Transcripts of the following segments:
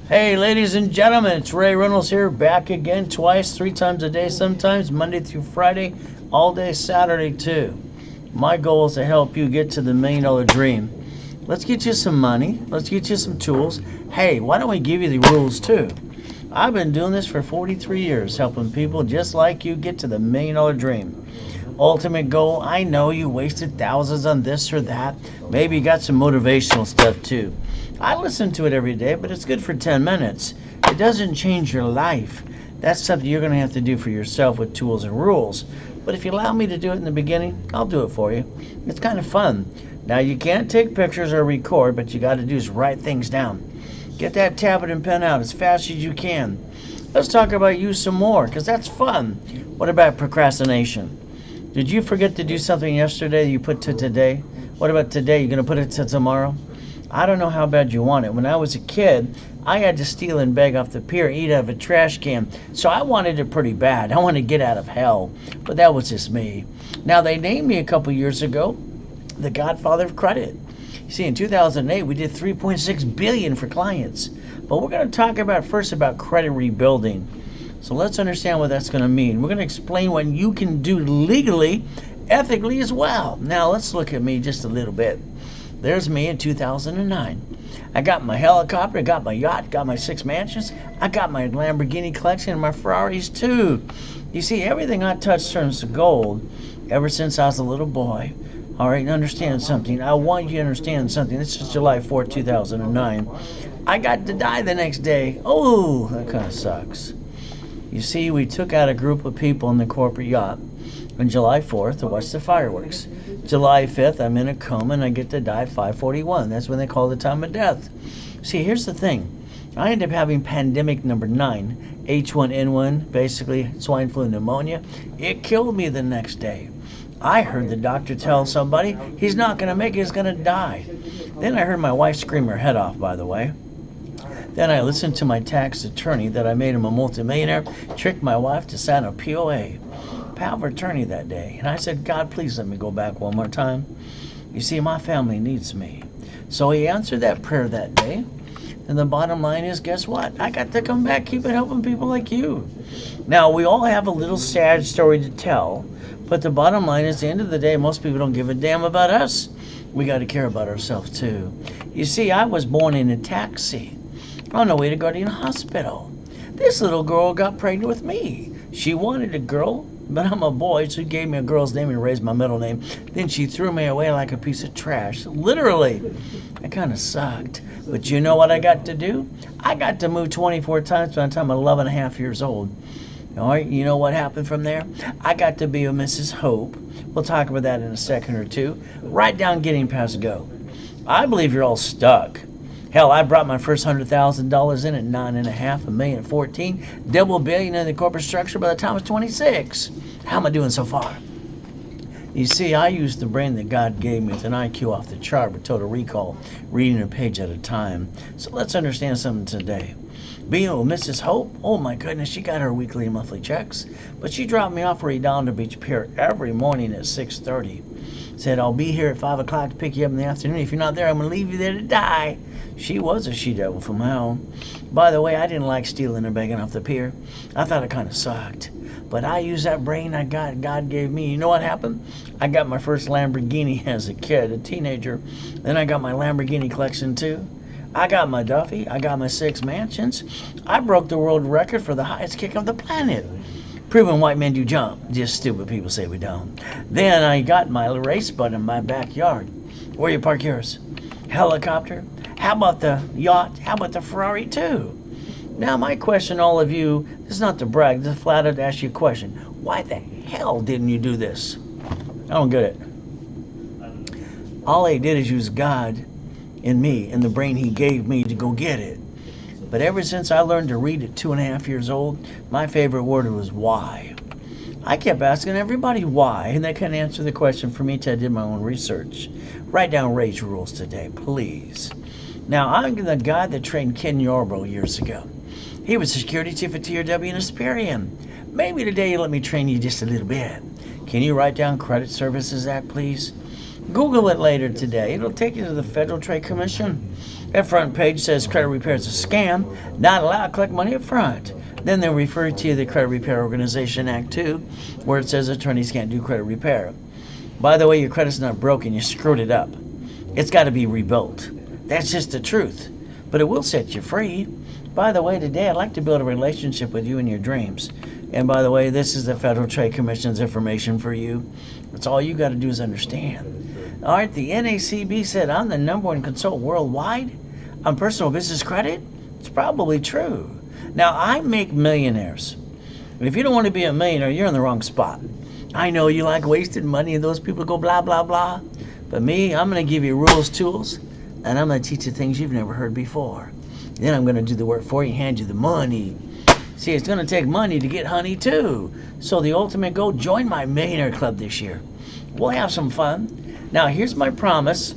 Hey, ladies and gentlemen, it's Ray Reynolds here, back again twice, 3 times a day sometimes, Monday through Friday, all day Saturday too. My goal is to help you get to the $1 million dream. Let's get you some money. Let's get you some tools. Hey, why don't we give you the rules too? I've been doing this for 43 years, helping people just like you get to the $1 million dream. ultimate goal. I know you wasted thousands on this or that. Maybe you got some motivational stuff too. I listen to it every day, but it's good for 10 minutes. It doesn't change your life. That's something you're going to have to do for yourself with tools and rules. But if you allow me to do it in the beginning, I'll do it for you. It's kind of fun. Now, you can't take pictures or record, but you got to do is write things down. Get that tablet and pen out as fast as you can. Let's talk about you some more, because that's fun. What about procrastination? Did you forget to do something yesterday you put to today? What about today? You're going to put it to tomorrow? I don't know how bad you want it. When I was a kid, I had to steal and beg off the pier, eat out of a trash can. So I wanted it pretty bad. I wanted to get out of hell. But that was just me. Now, they named me a couple years ago the Godfather of Credit. You see, in 2008, we did $3.6 billion for clients. But we're going to talk first about credit rebuilding. So let's understand what that's going to mean. We're going to explain what you can do legally, ethically as well. Now, let's look at me just a little bit. There's me in 2009. I got my helicopter, got my yacht, got my 6 mansions. I got my Lamborghini collection and my Ferraris too. You see, everything I touch turns to gold ever since I was a little boy. All right, understand something. I want you to understand something. This is July 4th, 2009. I got to die the next day. Oh, that kind of sucks. You see, we took out a group of people in the corporate yacht on July 4th to watch the fireworks. July 5th, I'm in a coma and I get to die 5:41. That's when they call the time of death. See, here's the thing. I ended up having pandemic number 9, H1N1, basically swine flu pneumonia. It killed me the next day. I heard the doctor tell somebody he's not going to make it, he's going to die. Then I heard my wife scream her head off, by the way. Then I listened to my tax attorney that I made him a multimillionaire, tricked my wife to sign a POA, power of attorney that day. And I said, God, please let me go back one more time. You see, my family needs me. So he answered that prayer that day. And the bottom line is, guess what? I got to come back, keep helping people like you. Now, we all have a little sad story to tell, but the bottom line is, at the end of the day, most people don't give a damn about us. We got to care about ourselves, too. You see, I was born in a taxi on the way to Guardian Hospital. This little girl got pregnant with me. She wanted a girl, but I'm a boy, so she gave me a girl's name and raised my middle name. Then she threw me away like a piece of trash. Literally. It kind of sucked. But you know what I got to do? I got to move 24 times by the time I'm 11 and a half years old. All right, you know what happened from there? I got to be with Mrs. Hope. We'll talk about that in a second or two. Right down getting past go. I believe you're all stuck. Hell, I brought my first $100,000 in at 9.5, $1 million at 14, double billion in the corporate structure by the time I was 26. How am I doing so far? You see, I used the brain that God gave me with an IQ off the chart with total recall, reading a page at a time. So let's understand something today. Being with Mrs. Hope, oh my goodness, she got her weekly and monthly checks, but she dropped me off for Redondo Beach Pier every morning at 6:30. Said, I'll be here at 5 o'clock to pick you up in the afternoon. If you're not there, I'm going to leave you there to die. She was a she-devil from hell. By the way, I didn't like stealing and begging off the pier. I thought it kind of sucked. But I used that brain God gave me. You know what happened? I got my first Lamborghini as a kid, a teenager. Then I got my Lamborghini collection too. I got my Duffy. I got my 6 mansions. I broke the world record for the highest kick on the planet. Proving white men do jump. Just stupid people say we don't. Then I got my race bud in my backyard. Where you park yours? Helicopter? How about the yacht? How about the Ferrari too? Now my question to all of you, this is not to brag, this is flat out to ask you a question. Why the hell didn't you do this? I don't get it. All I did is use God in me and the brain he gave me to go get it. But ever since I learned to read at 2.5 years old, my favorite word was why. I kept asking everybody why, and they couldn't answer the question for me until I did my own research. Write down Ray's rules today, please. Now, I'm the guy that trained Ken Yarbrough years ago. He was the security chief at TRW in Asperium. Maybe today you let me train you just a little bit. Can you write down Credit Services Act, please? Google it later today. It'll take you to the Federal Trade Commission. That front page says credit repair is a scam, not allowed to collect money up front. Then they'll refer to the Credit Repair Organization Act 2, where it says attorneys can't do credit repair. By the way, your credit's not broken, you screwed it up. It's got to be rebuilt. That's just the truth. But it will set you free. By the way, today I'd like to build a relationship with you in your dreams. And by the way, this is the Federal Trade Commission's information for you. That's all you got to do is understand. All right, the NACB said, I'm the #1 consultant worldwide on personal business credit. It's probably true. Now, I make millionaires. If you don't want to be a millionaire, you're in the wrong spot. I know you like wasted money and those people go blah, blah, blah. But me, I'm going to give you rules, tools, and I'm going to teach you things you've never heard before. Then I'm going to do the work for you, hand you the money. See, it's going to take money to get honey, too. So the ultimate goal, join my millionaire club this year. We'll have some fun. Now, here's my promise.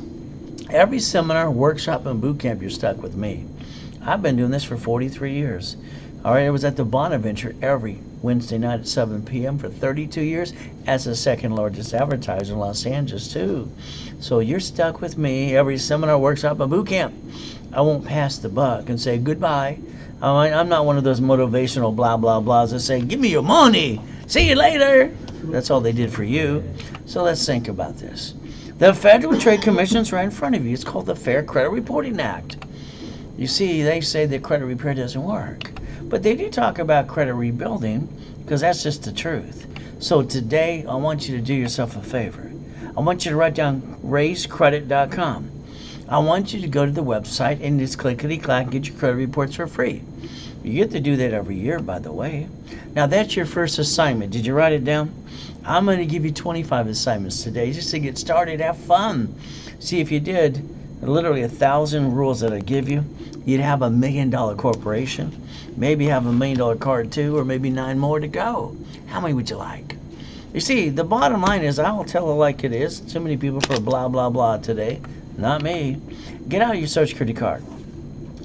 Every seminar, workshop, and boot camp, you're stuck with me. I've been doing this for 43 years. All right, I was at the Bonaventure every Wednesday night at 7 p.m. for 32 years as the second largest advertiser in Los Angeles, too. So you're stuck with me every seminar, workshop, and boot camp. I won't pass the buck and say goodbye. I'm not one of those motivational blah, blah, blahs that say, give me your money. See you later. That's all they did for you. So let's think about this. The Federal Trade Commission's right in front of you. It's called the Fair Credit Reporting Act. You see, they say that credit repair doesn't work. But they do talk about credit rebuilding because that's just the truth. So today, I want you to do yourself a favor. I want you to write down raisecredit.com. I want you to go to the website and just clickety-clack and get your credit reports for free. You get to do that every year, by the way. Now, that's your first assignment. Did you write it down? I'm going to give you 25 assignments today just to get started. Have fun. See, if you did literally 1,000 rules that I give you, you'd have $1 million corporation. Maybe have $1 million card too, or maybe 9 more to go. How many would you like? You see, the bottom line is I will tell it like it is. Too many people for blah, blah, blah today. Not me. Get out your Social Security card.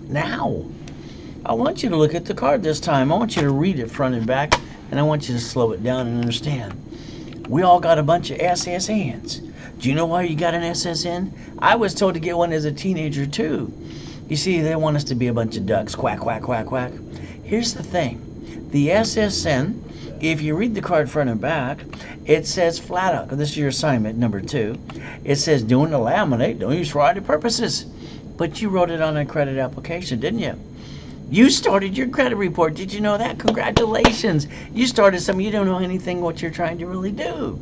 Now, I want you to look at the card this time. I want you to read it front and back, and I want you to slow it down and understand. We all got a bunch of SSNs. Do you know why you got an SSN? I was told to get one as a teenager, too. You see, they want us to be a bunch of ducks. Quack, quack, quack, quack. Here's the thing. The SSN, if you read the card front and back, it says flat out, this is your assignment, number 2. It says, doing the laminate, don't use for audit purposes. But you wrote it on a credit application, didn't you? You started your credit report. Did you know that? Congratulations. You started something. You don't know anything what you're trying to really do.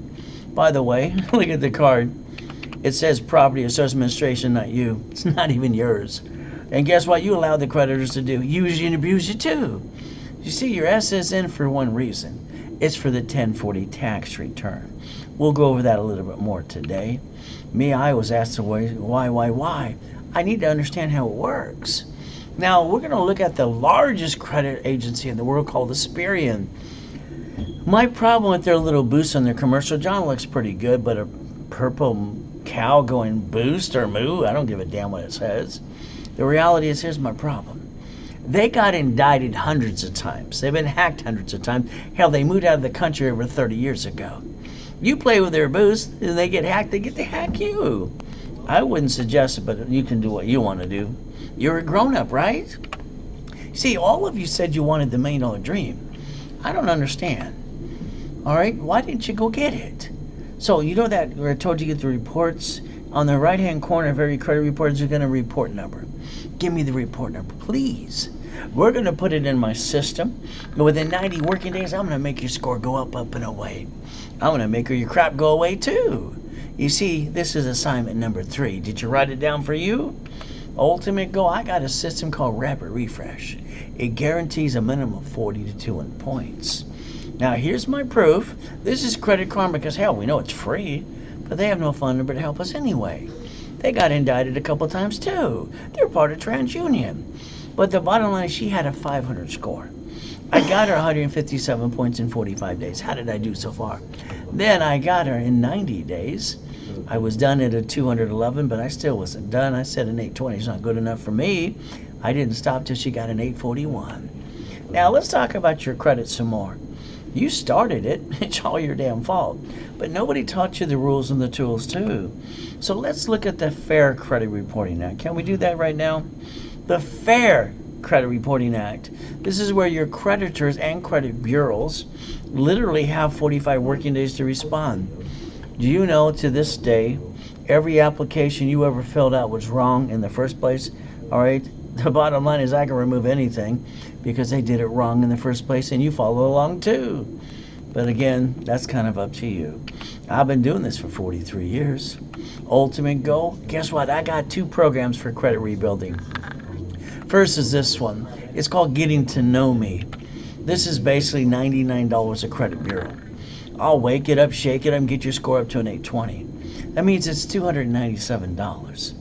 By the way, look at the card. It says Property Assessment Administration, not you. It's not even yours. And guess what you allowed the creditors to do? Use you and abuse you too. You see, your SSN for one reason. It's for the 1040 tax return. We'll go over that a little bit more today. Me, I was asked why? I need to understand how it works. Now, we're going to look at the largest credit agency in the world called Experian. My problem with their little boost on their commercial, John looks pretty good, but a purple cow going boost or moo, I don't give a damn what it says. The reality is, here's my problem. They got indicted hundreds of times. They've been hacked hundreds of times. Hell, they moved out of the country over 30 years ago. You play with their boost, and they get hacked, they get to hack you. I wouldn't suggest it, but you can do what you want to do. You're a grown-up, right? See, all of you said you wanted the $1 million dream. I don't understand. All right, why didn't you go get it? So you know that where I told you get the reports? On the right-hand corner of every credit report is going to report number. Give me the report number, please. We're going to put it in my system. And within 90 working days, I'm going to make your score go up, up, and away. I'm going to make your crap go away, too. You see, this is assignment number 3. Did you write it down for you? Ultimate goal, I got a system called Rapid Refresh. It guarantees a minimum of 40 to 200 points. Now, here's my proof. This is Credit Karma because, hell, we know it's free, but they have no phone number to help us anyway. They got indicted a couple times, too. They're part of TransUnion. But the bottom line is she had a 500 score. I got her 157 points in 45 days. How did I do so far? Then I got her in 90 days. I was done at a 211, but I still wasn't done. I said an 820 is not good enough for me. I didn't stop till she got an 841. Now, let's talk about your credit some more. You started it. It's all your damn fault. But nobody taught you the rules and the tools, too. So let's look at the Fair Credit Reporting Act. Can we do that right now? The Fair Credit Reporting Act. This is where your creditors and credit bureaus literally have 45 working days to respond. Do you know to this day, every application you ever filled out was wrong in the first place? All right? The bottom line is I can remove anything because they did it wrong in the first place and you follow along too. But again, that's kind of up to you. I've been doing this for 43 years. Ultimate goal, guess what? I got 2 programs for credit rebuilding. First is this one. It's called Getting to Know Me. This is basically $99 a credit bureau. I'll wake it up, shake it up, and get your score up to an 820. That means it's $297.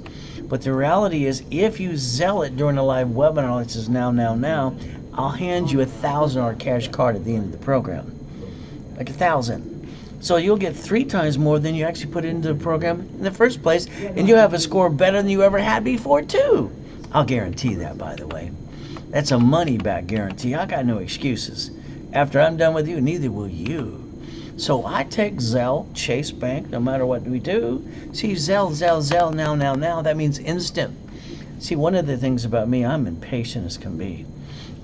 But the reality is, if you Zelle it during a live webinar, like this now, I'll hand you a $1,000 cash card at the end of the program. Like 1,000. So you'll get 3 times more than you actually put into the program in the first place, and you'll have a score better than you ever had before too. I'll guarantee that, by the way. That's a money-back guarantee. I got no excuses. After I'm done with you, neither will you. So I take Zelle, Chase Bank, no matter what we do. See, Zelle, now. That means instant. See, one of the things about me, I'm impatient as can be.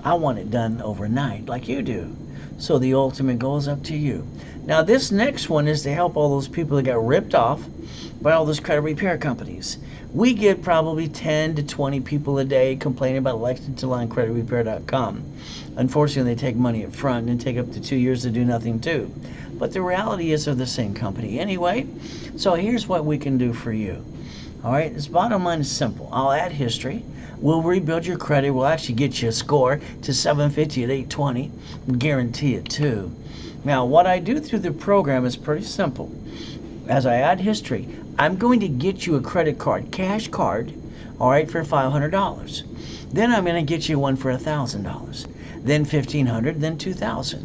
I want it done overnight, like you do. So the ultimate goal is up to you. Now, this next one is to help all those people that got ripped off by all those credit repair companies. We get probably 10 to 20 people a day complaining about LexingtonLineCreditRepair.com. Unfortunately, they take money up front and take up to 2 years to do nothing too. But the reality is they're the same company anyway. So here's what we can do for you. All right, this bottom line is simple. I'll add history. We'll rebuild your credit. We'll actually get you a score to 750 at 820. Guarantee it too. Now, what I do through the program is pretty simple. As I add history, I'm going to get you a credit card, cash card, all right, for $500. Then I'm going to get you one for $1,000. Then $1,500, then $2,000.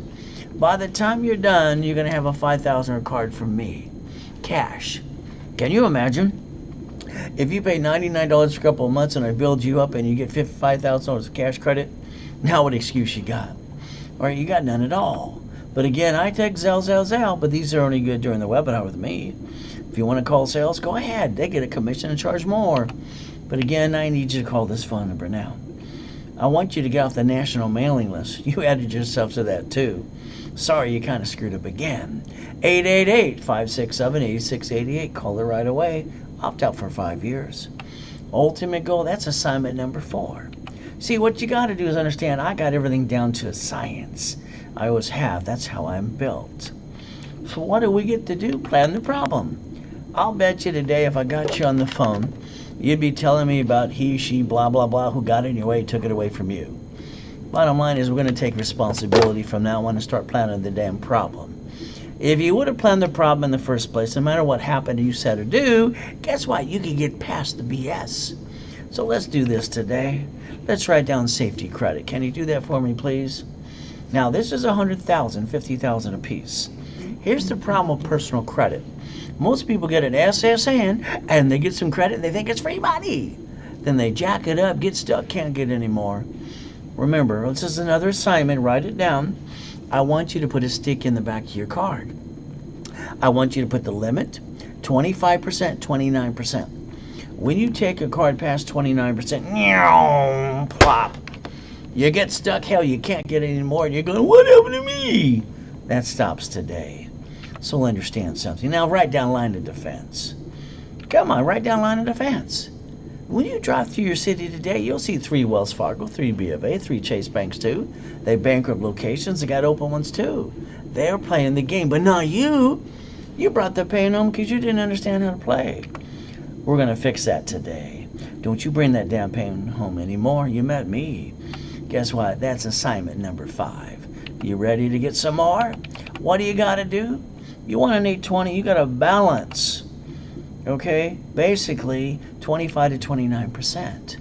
By the time you're done, you're going to have a $5,000 card from me, cash. Can you imagine? If you pay $99 for a couple of months and I build you up and you get $5,000 of cash credit, now what excuse you got? All right, you got none at all. But again, I take Zelle, but these are only good during the webinar with me. If you want to call sales, go ahead. They get a commission and charge more. But again, I need you to call this phone number now. I want you to get off the national mailing list. You added yourself to that too. Sorry, you kind of screwed up again. 888-567-8688. Call her right away. Opt out for 5 years. Ultimate goal, that's assignment number 4. See, what you got to do is understand I got everything down to a science. I always have. That's how I'm built. So what do we get to do? Plan the problem. I'll bet you today if I got you on the phone, you'd be telling me about he, she, blah, blah, blah, who got it in your way, took it away from you. Bottom line is we're going to take responsibility from now on and start planning the damn problem. If you would have planned the problem in the first place, no matter what happened you said or do, guess what? You can get past the BS. So let's do this today. Let's write down safety credit. Can you do that for me, please? Now, this is $100,000, $50,000 a piece. Here's the problem with personal credit. Most people get an SSN and they get some credit and they think it's free money. Then they jack it up, get stuck, can't get any more. Remember, this is another assignment. Write it down. I want you to put a stick in the back of your card. I want you to put the limit, 25%, 29%. When you take a card past 29%, plop. You get stuck, hell, you can't get any more, and you're going, what happened to me? That stops today. So understand something. Now write down line of defense. Come on, write down line of defense. When you drive through your city today, you'll see 3 Wells Fargo, 3 B of A, 3 Chase Banks too. They bankrupt locations, they got open ones too. They're playing the game, but not you. You brought the pain home because you didn't understand how to play. We're going to fix that today. Don't you bring that damn pain home anymore. You met me. Guess what? That's assignment number 5. You ready to get some more? What do you got to do? You want an 820, you got to balance. Okay? Basically, 25 to 29%.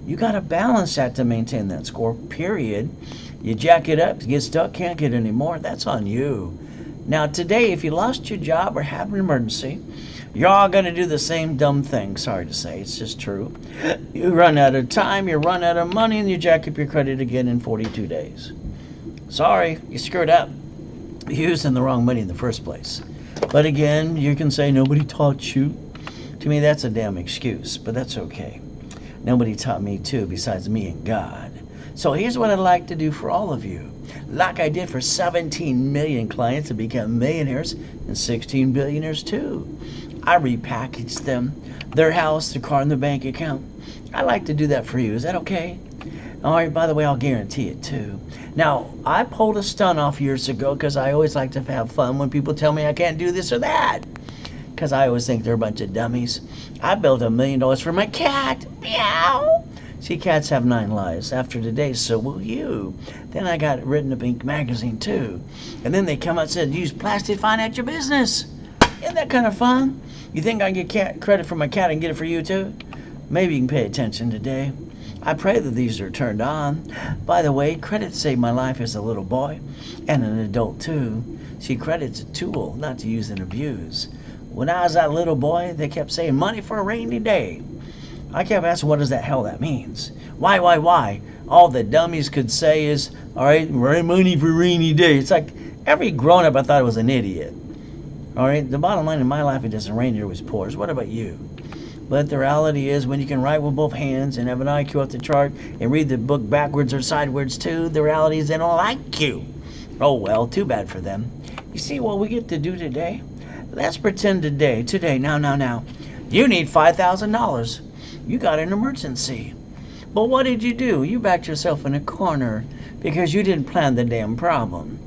You got to balance that to maintain that score, period. You jack it up, get stuck, can't get any more. That's on you. Now, today, if you lost your job or have an emergency, you're all going to do the same dumb thing. Sorry to say, it's just true. You run out of time, you run out of money, and you jack up your credit again in 42 days. Sorry, you screwed up. You're using the wrong money in the first place. But again, you can say nobody taught you. To me, that's a damn excuse, but that's okay. Nobody taught me too, besides me and God. So here's what I'd like to do for all of you. Like I did for 17 million clients to become millionaires and 16 billionaires too. I repackage them. Their house, their car, and their bank account. I like to do that for you. Is that okay? All right, by the way, I'll guarantee it too. Now, I pulled a stunt off years ago because I always like to have fun when people tell me I can't do this or that. Because I always think they're a bunch of dummies. I built $1 million for my cat. Meow. See, cats have 9 lives. After today, so will you. Then I got it written up in Inc. magazine too. And then they come out and said, use plastic to finance your business. Isn't that kind of fun? You think I can get credit for my cat and get it for you too? Maybe you can pay attention today. I pray that these are turned on. By the way, credit saved my life as a little boy and an adult too. See, credit's a tool, not to use and abuse. When I was that little boy, they kept saying money for a rainy day. I kept asking what does that hell that means? Why? All the dummies could say is, all right, money for a rainy day. It's like every grown-up I thought was an idiot. All right, the bottom line in my life, it doesn't rain, it always pours. What about you? But the reality is when you can write with both hands and have an IQ off the chart and read the book backwards or sideways too, the reality is they don't like you. Oh well, too bad for them. You see what we get to do today? Let's pretend today, now, you need $5,000. You got an emergency. But what did you do? You backed yourself in a corner because you didn't plan the damn problem.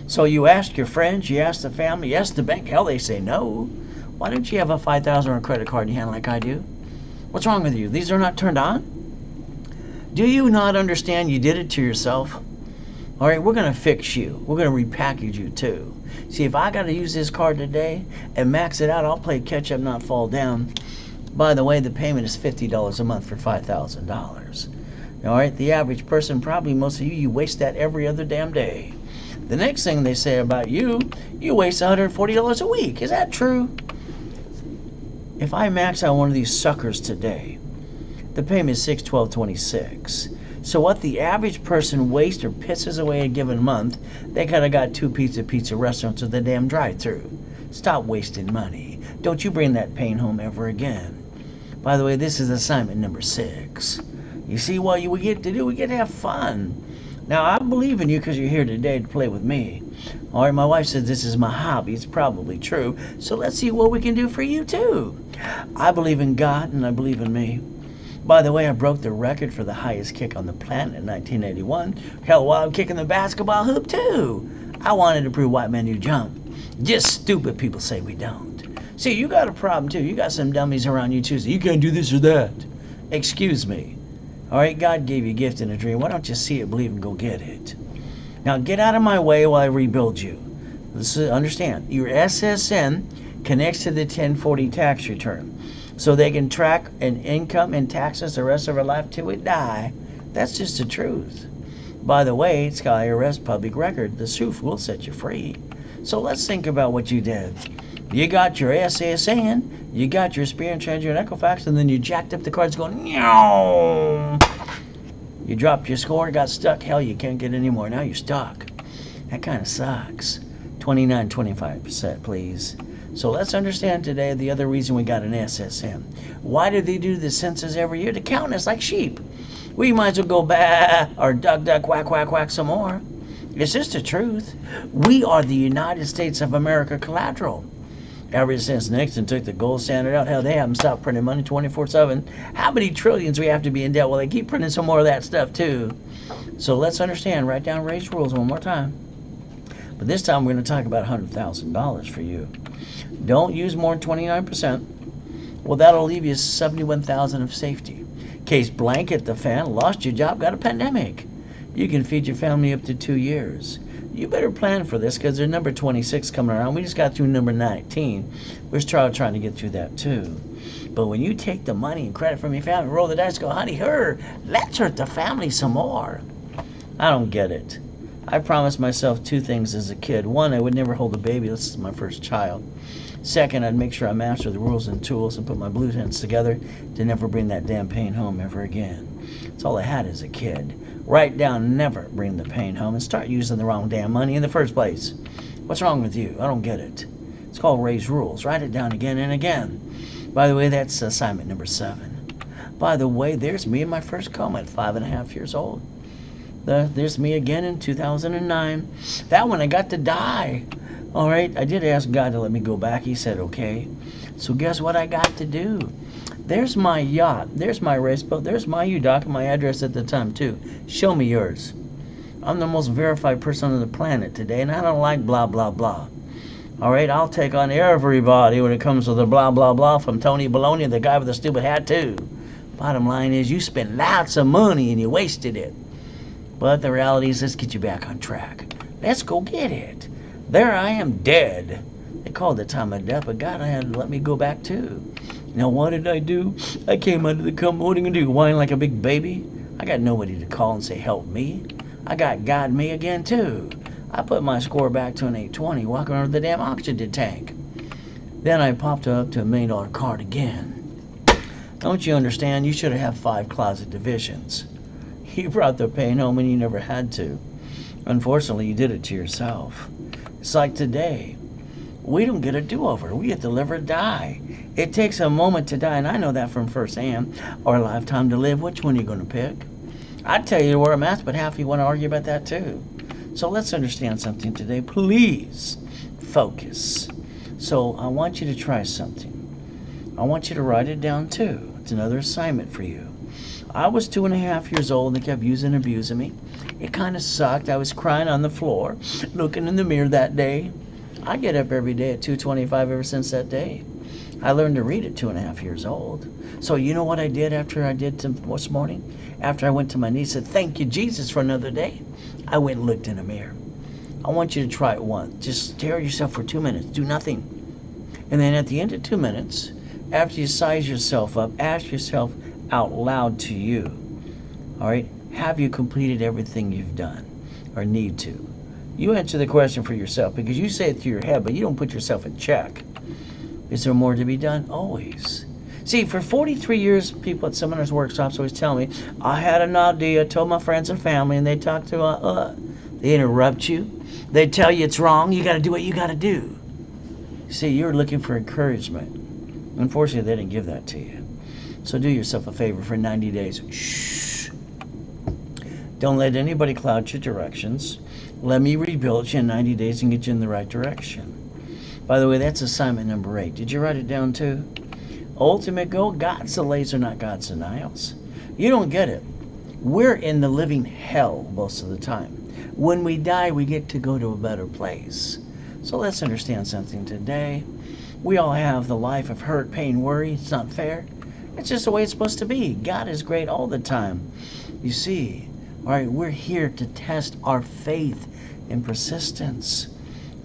So you asked your friends, you asked the family, you asked the bank. Hell, they say no. Why don't you have a $5,000 credit card in your hand like I do? What's wrong with you? These are not turned on? Do you not understand you did it to yourself? All right, we're going to fix you. We're going to repackage you too. See, if I got to use this card today and max it out, I'll play catch up, not fall down. By the way, the payment is $50 a month for $5,000. All right, the average person, probably most of you waste that every other damn day. The next thing they say about you, you waste $140 a week. Is that true? If I max out one of these suckers today, the payment is $612.26. So what the average person wastes or pisses away a given month, they could have got 2 pizza restaurants with a damn drive-through. Stop wasting money. Don't you bring that pain home ever again. By the way, this is assignment number 6. You see what we get to do? We get to have fun. Now, I believe in you because you're here today to play with me. All right, my wife said this is my hobby. It's probably true. So let's see what we can do for you, too. I believe in God, and I believe in me. By the way, I broke the record for the highest kick on the planet in 1981. Hell, while I'm kicking the basketball hoop, too. I wanted to prove white men do jump. Just stupid people say we don't. See, you got a problem, too. You got some dummies around you, too. So you can't do this or that. Excuse me. All right, God gave you a gift and a dream. Why don't you see it, believe, and go get it? Now, get out of my way while I rebuild you. Understand, your SSN connects to the 1040 tax return. So they can track an income and taxes the rest of our life till we die. That's just the truth. By the way, it's IRS public record. The truth will set you free. So let's think about what you did. You got your SSN, you got your Spirit Treasure and Equifax, and then you jacked up the cards going, meow. You dropped your score, got stuck. Hell, you can't get any more. Now you're stuck. That kind of sucks. 25%, please. So let's understand today the other reason we got an SSN. Why do they do the census every year? To count us like sheep. We might as well go bah or duck, quack, quack, quack some more. It's just the truth. We are the United States of America collateral. Ever since Nixon took the gold standard out, hell, they haven't stopped printing money 24/7. How many trillions we have to be in debt? Well, they keep printing some more of that stuff too. So let's understand. Write down Ray's rules one more time. But this time we're going to talk about $100,000 for you. Don't use more than 29%. Well, that'll leave you $71,000 of safety. Case blanket the fan, lost your job, got a pandemic. You can feed your family up to 2 years. You better plan for this because there's number 26 coming around. We just got through number 19. We're trying to get through that too. But when you take the money and credit from your family, roll the dice, go, honey, let's hurt the family some more. I don't get it. I promised myself 2 things as a kid. 1, I would never hold a baby. This is my first child. 2nd, I'd make sure I master the rules and tools and put my blue hands together to never bring that damn pain home ever again. That's all I had as a kid. Write down never bring the pain home and start using the wrong damn money in the first place. What's wrong with you? I don't get it. It's called Ray's Rules. Write it down again and again. By the way, that's assignment number 7. By the way, there's me in my first coma at 5.5 years old. There's me again in 2009. That one I got to die. All right, I did ask God to let me go back. He said, okay. So guess what I got to do? There's my yacht. There's my race boat. There's my UDOC, my address at the time, too. Show me yours. I'm the most verified person on the planet today, and I don't like blah, blah, blah. All right, I'll take on everybody when it comes to the blah, blah, blah from Tony Baloney, the guy with the stupid hat, too. Bottom line is you spent lots of money and you wasted it. But the reality is, let's get you back on track. Let's go get it. There I am dead. They called the time of death, but God had to let me go back too. Now what did I do? I came out of the come. What are you going to do, whine like a big baby? I got nobody to call and say, help me. I got God me again too. I put my score back to an 820, walking around the damn oxygen tank. Then I popped up to $1 million card again. Don't you understand? You should have 5 closet divisions. You brought the pain home and you never had to. Unfortunately, you did it to yourself. It's like today. We don't get a do-over. We get to live or die. It takes a moment to die, and I know that from firsthand, or a lifetime to live. Which one are you going to pick? I'd tell you where I'm at, but half of you want to argue about that too. So let's understand something today. Please focus. So I want you to try something. I want you to write it down too. It's another assignment for you. I was 2.5 years old and they kept using and abusing me. It kind of sucked. I was crying on the floor, looking in the mirror that day. I get up every day at 2:25 ever since that day. I learned to read at 2.5 years old. So you know what I did after I did this morning? After I went to my knees and said, thank you, Jesus, for another day. I went and looked in the mirror. I want you to try it once. Just stare at yourself for 2 minutes. Do nothing. And then at the end of 2 minutes, after you size yourself up, ask yourself out loud to you, all right, have you completed everything you've done or need to? You answer the question for yourself because you say it through your head, but you don't put yourself in check. Is there more to be done? Always. See, for 43 years, people at seminars, workshops always tell me, I had an idea, told my friends and family, and they talk to, they interrupt you. They tell you it's wrong. You got to do what you got to do. See, you're looking for encouragement. Unfortunately, they didn't give that to you. So do yourself a favor for 90 days. Shh. Don't let anybody cloud your directions. Let me rebuild you in 90 days and get you in the right direction. By the way, that's assignment number 8. Did you write it down too? Ultimate goal, God's delays are not God's denials. You don't get it. We're in the living hell most of the time. When we die, we get to go to a better place. So let's understand something today. We all have the life of hurt, pain, worry. It's not fair. It's just the way it's supposed to be. God is great all the time. You see, all right, we're here to test our faith and persistence.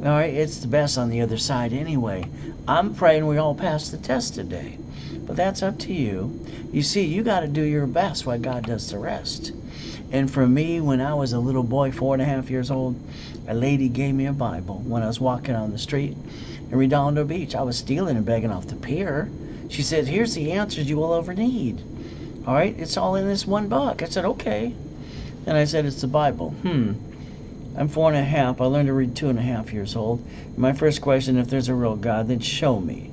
All right, it's the best on the other side anyway. I'm praying we all pass the test today. But that's up to you. You see, you got to do your best while God does the rest. And for me, when I was a little boy, 4.5 years old, a lady gave me a Bible when I was walking on the street in Redondo Beach. I was stealing and begging off the pier. She said, here's the answers you will ever need. All right, it's all in this one book. I said, okay. And I said, it's the Bible. I'm 4.5. I learned to read 2.5 years old. My first question, if there's a real God, then show me.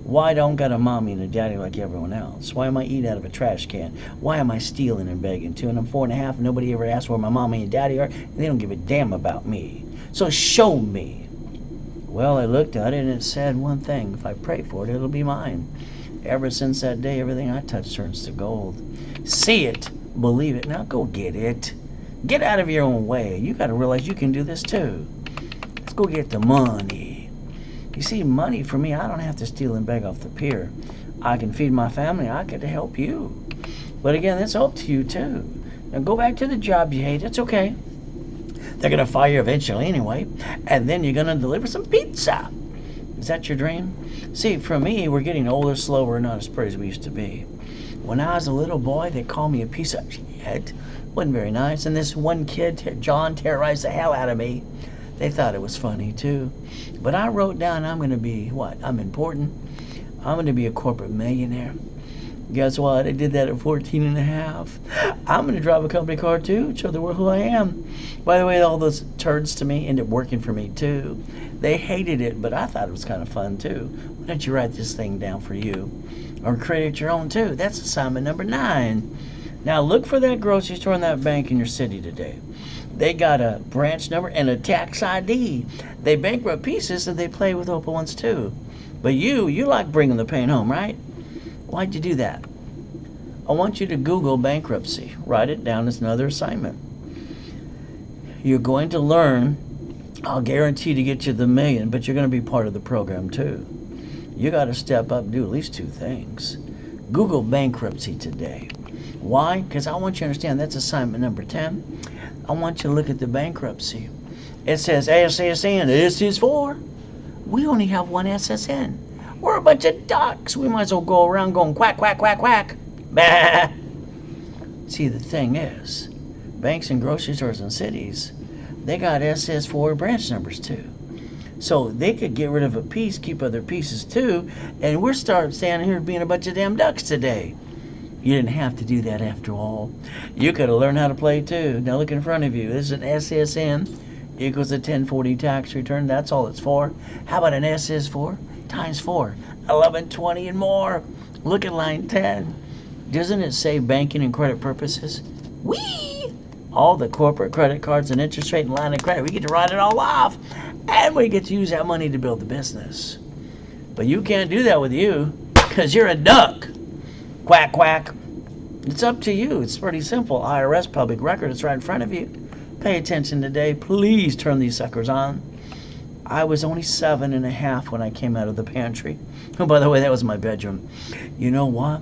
Why don't got a mommy and a daddy like everyone else? Why am I eating out of a trash can? Why am I stealing and begging too? And I'm 4.5 and nobody ever asks where my mommy and daddy are, and they don't give a damn about me. So show me. Well, I looked at it and it said one thing. If I pray for it, it'll be mine. Ever since that day, everything I touch turns to gold. See it, believe it. Now go get it. Get out of your own way. You got to realize you can do this too. Let's go get the money. You see, money for me, I don't have to steal and beg off the pier. I can feed my family. I get to help you. But again, that's up to you too. Now go back to the job you hate. It's okay. They're going to fire you eventually anyway. And then you're going to deliver some pizza. Is that your dream? See, for me, we're getting older, slower, not as pretty as we used to be. When I was a little boy, they called me a piece of shit. Wasn't very nice. And this one kid, John, terrorized the hell out of me. They thought it was funny too. But I wrote down I'm going to be what? I'm important. I'm going to be a corporate millionaire. Guess what? I did that at 14 and a half. I'm going to drive a company car too, show the world who I am. By the way, all those turds to me ended up working for me too. They hated it, but I thought it was kind of fun too. Why don't you write this thing down for you? Or create your own too. That's assignment number 9. Now look for that grocery store and that bank in your city today. They got a branch number and a tax ID. They bankrupt pieces and they play with open ones too. But you like bringing the pain home, right? Why'd you do that? I want you to Google bankruptcy. Write it down as another assignment. You're going to learn, I'll guarantee to get you the $1 million, but you're going to be part of the program too. You got to step up and do at least 2 things. Google bankruptcy today. Why? Because I want you to understand that's assignment number 10. I want you to look at the bankruptcy. It says SSN, this is for. We only have one SSN. We're a bunch of ducks. We might as well go around going quack, quack, quack, quack. Bah. See, the thing is, banks and grocery stores and cities, they got SS4 branch numbers too. So they could get rid of a piece, keep other pieces too, and we're standing here being a bunch of damn ducks today. You didn't have to do that after all. You could have learned how to play too. Now look in front of you. This is an SSN equals a 1040 tax return. That's all it's for. How about an SS4 times 4? 1120 and more. Look at line 10. Doesn't it say banking and credit purposes? Whee! All the corporate credit cards and interest rate and line of credit. We get to write it all off. And we get to use that money to build the business. But you can't do that with you because you're a duck. Quack, quack. It's up to you. It's pretty simple. IRS public record. It's right in front of you. Pay attention today. Please turn these suckers on. I was only 7.5 when I came out of the pantry. Oh, by the way, that was my bedroom. You know what?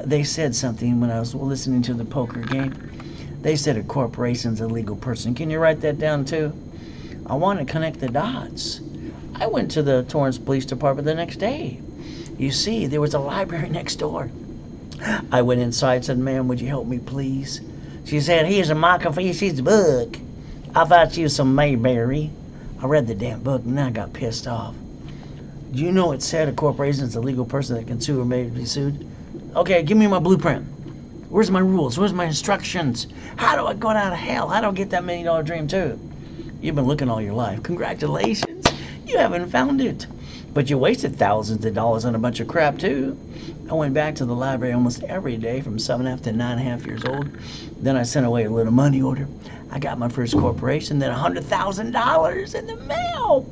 They said something when I was listening to the poker game. They said a corporation's a legal person. Can you write that down too? I want to connect the dots. I went to the Torrance Police Department the next day. You see, there was a library next door. I went inside and said, "Ma'am, would you help me, please?" She said, "Here's a Machiavelli's book. I thought you was some Mayberry." I read the damn book and then I got pissed off. Do you know it said a corporation is a legal person that can sue or may be sued? Okay, give me my blueprint. Where's my rules? Where's my instructions? How do I go out of hell? How do I get that $1 million dream too? You've been looking all your life. Congratulations. You haven't found it. But you wasted thousands of dollars on a bunch of crap too. I went back to the library almost every day from 7.5 to 9.5 years old. Then I sent away a little money order. I got my first corporation, then $100,000 in the mail.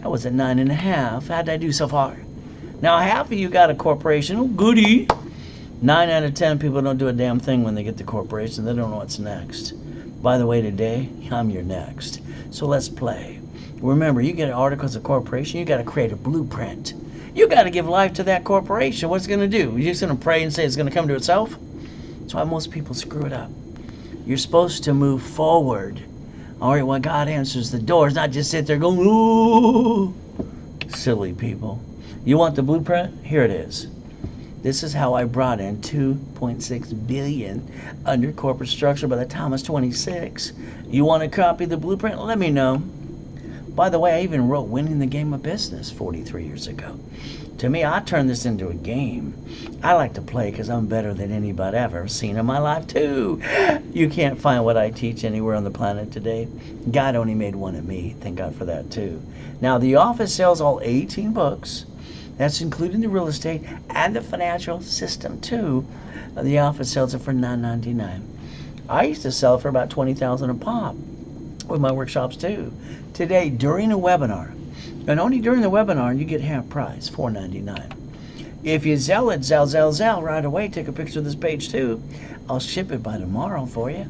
I was at 9.5. How'd I do so far? Now half of you got a corporation. Oh, goody. 9 out of 10 people don't do a damn thing when they get the corporation. They don't know what's next. By the way, today, I'm your next. So let's play. Remember, you get articles of corporation, you got to create a blueprint. You got to give life to that corporation. What's it going to do? You're just going to pray and say it's going to come to itself? That's why most people screw it up. You're supposed to move forward. All right, when God answers the door, it's not just sit there going, ooh. Silly people. You want the blueprint? Here it is. This is how I brought in $2.6 billion under corporate structure by the time I was 26. You want to copy the blueprint? Let me know. By the way, I even wrote Winning the Game of Business 43 years ago. To me, I turned this into a game. I like to play because I'm better than anybody I've ever seen in my life, too. You can't find what I teach anywhere on the planet today. God only made one of me. Thank God for that, too. Now, the office sells all 18 books. That's including the real estate and the financial system, too. The office sells it for $9.99. I used to sell it for about $20,000 a pop with my workshops, too. Today, during a webinar, and only during the webinar, you get half price, $4.99. If you sell it, Zell, right away, take a picture of this page, too. I'll ship it by tomorrow for you.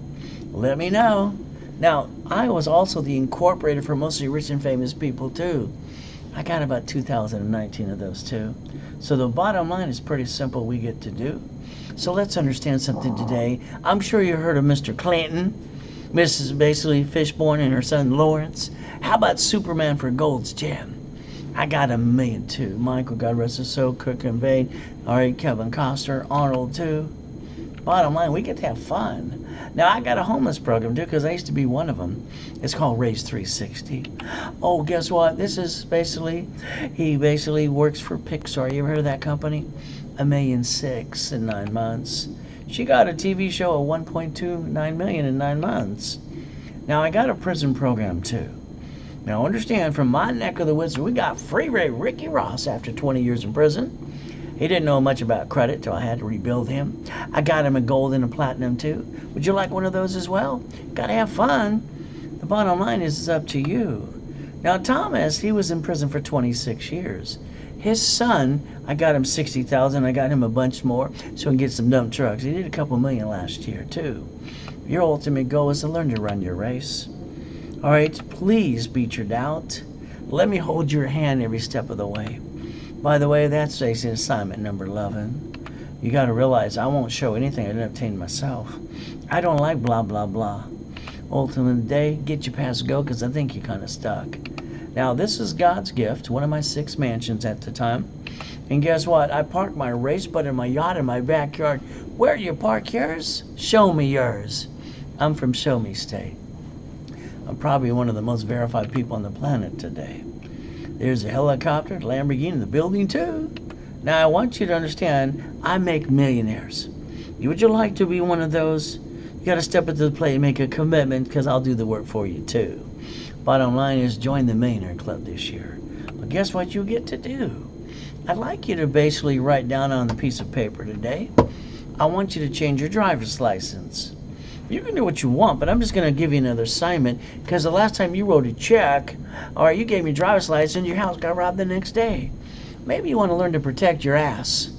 Let me know. Now, I was also the incorporator for mostly rich and famous people, too. I got about 2019 of those too. So the bottom line is pretty simple we get to do. So let's understand something today. I'm sure you heard of Mr. Clinton, Mrs. basically Fishborn and her son Lawrence. How about Superman for Gold's Gym? I got $1 million too. Michael, God rest his soul, Kirk and Vane, all right, Kevin Costner, Arnold too. Bottom line, we get to have fun. Now, I got a homeless program, too, because I used to be one of them. It's called Raise 360. Oh, guess what? This is he basically works for Pixar. You ever heard of that company? $1.6 million in 9 months. She got a TV show of $1.29 million in 9 months. Now, I got a prison program, too. Now, understand, from my neck of the woods, we got free Ricky Ross after 20 years in prison. He didn't know much about credit till I had to rebuild him. I got him a gold and a platinum too. Would you like one of those as well? Gotta have fun. The bottom line is it's up to you. Now Thomas, he was in prison for 26 years. His son, I got him 60,000. I got him a bunch more so he can get some dump trucks. He did a couple million last year too. Your ultimate goal is to learn to run your race. All right, please beat your doubt. Let me hold your hand every step of the way. By the way, that's assignment number 11. You got to realize I won't show anything I didn't obtain myself. I don't like blah, blah, blah. Ultimate day, get you past go because I think you're kind of stuck. Now, this is God's gift, one of my 6 mansions at the time. And guess what? I parked my race boat and my yacht in my backyard. Where you park yours? Show me yours. I'm from Show Me State. I'm probably one of the most verified people on the planet today. There's a helicopter, Lamborghini in the building too. Now, I want you to understand, I make millionaires. Would you like to be one of those? You got to step up to the plate and make a commitment because I'll do the work for you too. Bottom line is join the Millionaire Club this year. But guess what you get to do? I'd like you to basically write down on the piece of paper today, I want you to change your driver's license. You can do what you want, but I'm just going to give you another assignment because the last time you wrote a check, or you gave me a driver's license, your house got robbed the next day. Maybe you want to learn to protect your ass.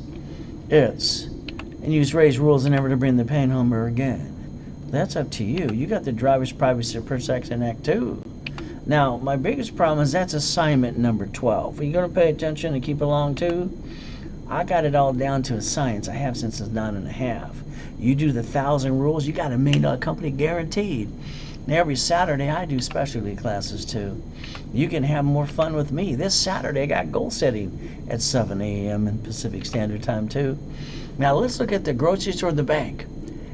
And use Ray's rules and never to bring the pain home ever again. That's up to you. You got the Driver's Privacy Protection Act too. Now, my biggest problem is that's assignment number 12. Are you going to pay attention and keep along too? I got it all down to a science. I have since I was 9.5. You do the 1,000 rules, you got $1 million company guaranteed. And every Saturday I do specialty classes too. You can have more fun with me. This Saturday I got goal setting at 7 a.m. in Pacific Standard Time too. Now let's look at the grocery store and the bank.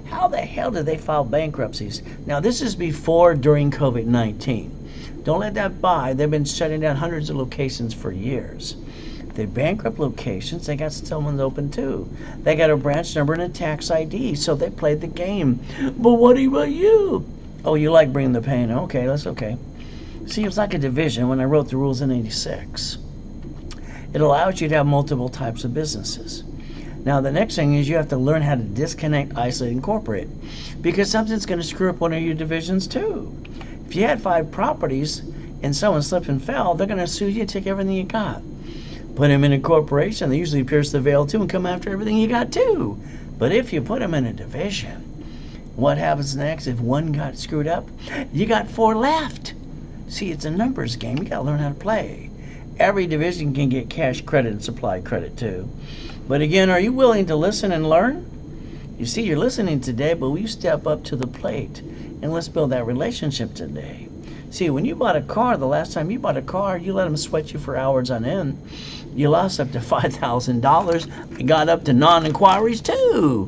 How the hell did they file bankruptcies? Now this is before, during COVID-19. Don't let that buy. They've been shutting down hundreds of locations for years. They bankrupt locations, they got someone's open too. They got a branch number and a tax ID, so they played the game. But what about you? Oh, you like bringing the pain. Okay, that's okay. See, it's like a division when I wrote the rules in 86. It allows you to have multiple types of businesses. Now, the next thing is you have to learn how to disconnect, isolate, and incorporate. Because something's going to screw up one of your divisions too. If you had 5 properties and someone slipped and fell, they're going to sue you and take everything you got. Put them in a corporation, they usually pierce the veil too and come after everything you got too. But if you put them in a division, what happens next? If one got screwed up, you got 4 left. See, it's a numbers game. You got to learn how to play. Every division can get cash credit and supply credit too. But again, are you willing to listen and learn? You see, you're listening today, but will you step up to the plate and let's build that relationship today? See, when you bought a car, the last time you bought a car, you let them sweat you for hours on end. You lost up to $5,000. You got up to non-inquiries too.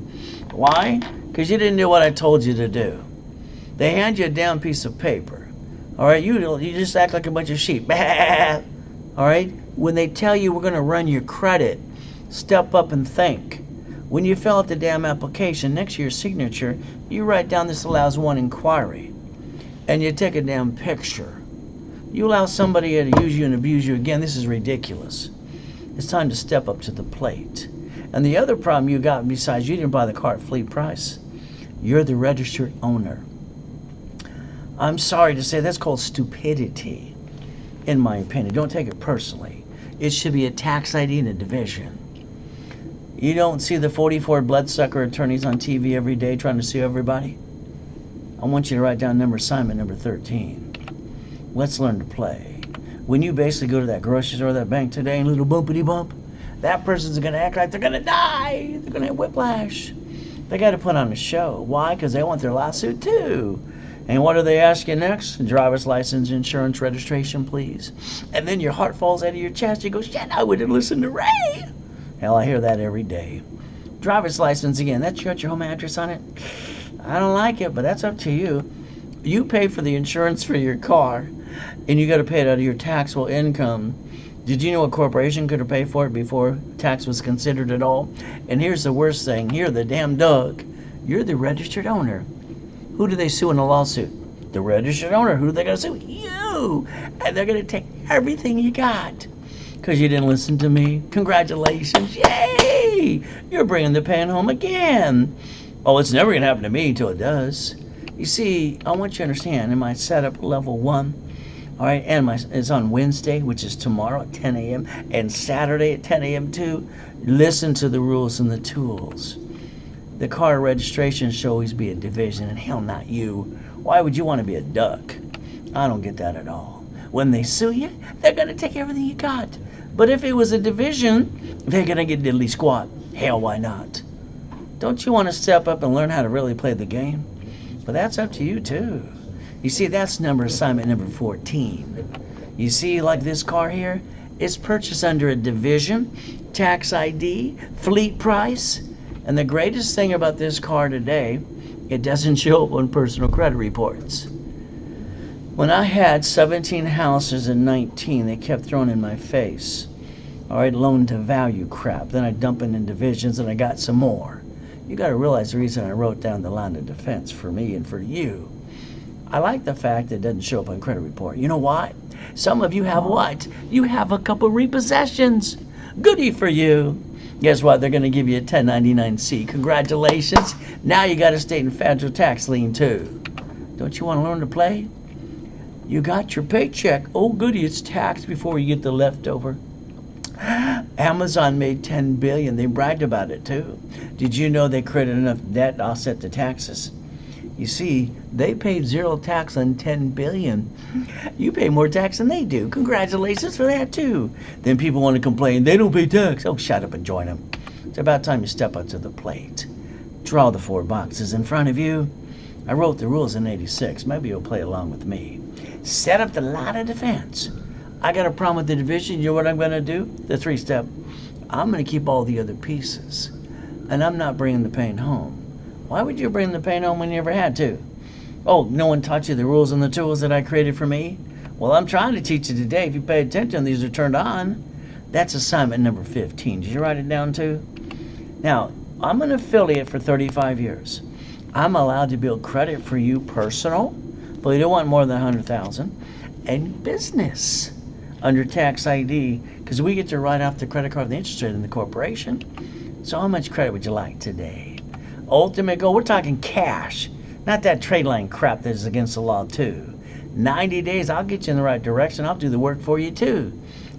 Why? Because you didn't do what I told you to do. They hand you a damn piece of paper. All right, you just act like a bunch of sheep. All right, when they tell you we're going to run your credit, step up and think. When you fill out the damn application, next to your signature, you write down this allows 1 inquiry. And you take a damn picture. You allow somebody to use you and abuse you again, this is ridiculous. It's time to step up to the plate. And the other problem you got, besides you didn't buy the car at flea price, you're the registered owner. I'm sorry to say that's called stupidity, in my opinion. Don't take it personally. It should be a tax ID and a division. You don't see the 44 bloodsucker attorneys on TV every day trying to sue everybody? I want you to write down assignment number 13. Let's learn to play. When you basically go to that grocery store or that bank today and little bumpity bump, that person's going to act like they're going to die. They're going to have whiplash. They got to put on a show. Why? Because they want their lawsuit too. And what do they ask you next? Driver's license, insurance, registration, please. And then your heart falls out of your chest. You go, shit, I wouldn't listen to Ray. Hell, I hear that every day. Driver's license again. That's got your home address on it? I don't like it, but that's up to you. You pay for the insurance for your car, and you got to pay it out of your taxable income. Did you know a corporation could have paid for it before tax was considered at all? And here's the worst thing. You're the damn dog. You're the registered owner. Who do they sue in a lawsuit? The registered owner. Who are they going to sue? You. And they're going to take everything you got because you didn't listen to me. Congratulations. Yay! me. You're bringing the pain home again. Oh, it's never going to happen to me until it does. You see, I want you to understand, in my setup level 1, all right, and it's on Wednesday, which is tomorrow at 10 a.m., and Saturday at 10 a.m. too. Listen to the rules and the tools. The car registration should always be a division, and hell, not you. Why would you want to be a duck? I don't get that at all. When they sue you, they're going to take everything you got. But if it was a division, they're going to get diddly squat. Hell, why not? Don't you want to step up and learn how to really play the game? But that's up to you, too. You see, that's assignment number 14. You see, like this car here, it's purchased under a division, tax ID, fleet price. And the greatest thing about this car today, it doesn't show up on personal credit reports. When I had 17 houses in 19, they kept throwing in my face. All right, loan to value crap. Then I dump it in divisions and I got some more. You got to realize the reason I wrote down the line of defense for me and for you. I like the fact that it doesn't show up on credit report. You know why? Some of you have what? You have a couple repossessions. Goody for you. Guess what? They're going to give you a 1099-C. Congratulations. Now you got a state and federal tax lien too. Don't you want to learn to play? You got your paycheck. Oh, goody, it's taxed before you get the leftover. Amazon made $10 billion. They bragged about it too. Did you know they created enough debt to offset the taxes? You see, they paid zero tax on $10 billion. You pay more tax than they do. Congratulations for that too. Then people want to complain, they don't pay tax. Oh, shut up and join them. It's about time you step up to the plate. Draw the 4 boxes in front of you. I wrote the rules in 86. Maybe you'll play along with me. Set up the line of defense. I got a problem with the division. You know what I'm going to do? The 3-step. I'm going to keep all the other pieces. And I'm not bringing the pain home. Why would you bring the pain home when you never had to? Oh, no one taught you the rules and the tools that I created for me? Well, I'm trying to teach you today. If you pay attention, these are turned on. That's assignment number 15. Did you write it down too? Now, I'm an affiliate for 35 years. I'm allowed to build credit for you personal, but you don't want more than $100,000, and business under tax ID, because we get to write off the credit card, the interest rate in the corporation. So how much credit would you like today? Ultimate goal, we're talking cash, not that trade line crap that is against the law too. 90 days, I'll get you in the right direction. I'll do the work for you too.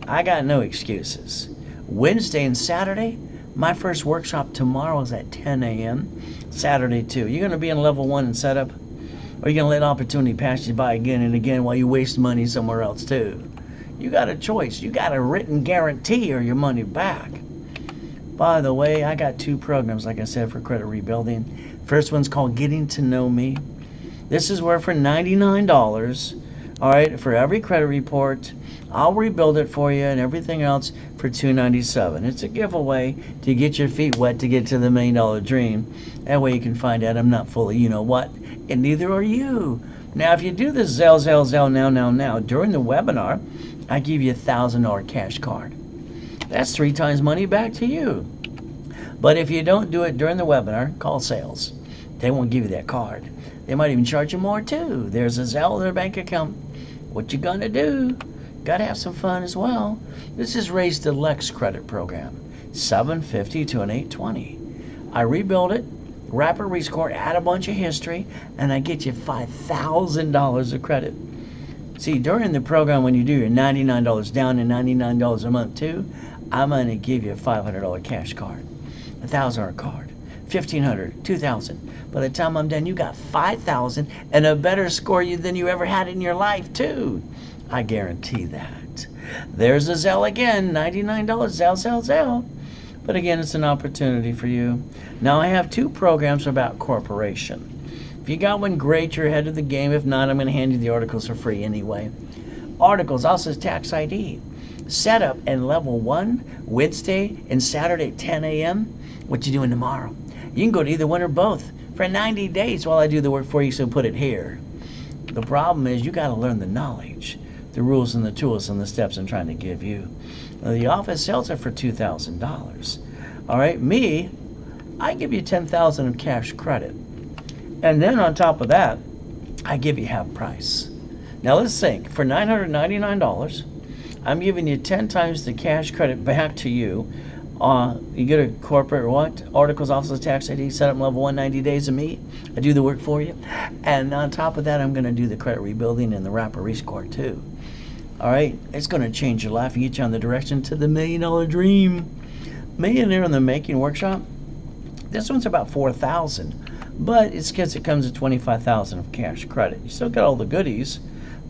I got no excuses. Wednesday and Saturday, my first workshop tomorrow is at 10 a.m. Saturday too. You're going to be in level 1 and setup, or you're going to let opportunity pass you by again and again while you waste money somewhere else too. You got a choice. You got a written guarantee or your money back. By the way, I got 2 programs, like I said, for credit rebuilding. First one's called Getting to Know Me. This is where for $99, all right, for every credit report, I'll rebuild it for you and everything else for $297. It's a giveaway to get your feet wet to get to the $1 million dream. That way you can find out I'm not full of you know what, and neither are you. Now, if you do this Zell, now, during the webinar, I give you a $1,000 cash card. That's 3 times money back to you. But if you don't do it during the webinar, call sales. They won't give you that card. They might even charge you more too. There's a Zelle in their bank account. What you gonna do? Gotta have some fun as well. This is Ray's Deluxe credit program. $750 to an $820. I rebuild it, rapid rescore, add a bunch of history, and I get you $5,000 of credit. See, during the program, when you do your $99 down and $99 a month too, I'm going to give you a $500 cash card, a $1,000 card, $1,500, $2,000. By the time I'm done, you got $5,000 and a better score than you ever had in your life too. I guarantee that. There's a Zelle again, $99, Zelle. But again, it's an opportunity for you. Now I have 2 programs about corporation. If you got one, great, you're ahead of the game. If not, I'm going to hand you the articles for free anyway. Articles also is tax ID. Setup and level 1, Wednesday and Saturday at 10 a.m. What you doing tomorrow? You can go to either one or both for 90 days while I do the work for you, so put it here. The problem is you got to learn the knowledge, the rules and the tools and the steps I'm trying to give you. Now, the office sells it for $2,000. All right, me, I give you $10,000 of cash credit. And then on top of that, I give you half price. Now let's think, for $999, I'm giving you 10 times the cash credit back to you You get a corporate what? Articles, office, tax ID, set up level 190 days of me. I do the work for you. And on top of that, I'm going to do the credit rebuilding and the wrapper rescore too. All right, it's going to change your life and get you on the direction to the $1 million dream. Millionaire in the Making workshop. This one's about $4,000, but it's because it comes with $25,000 of cash credit. You still get all the goodies,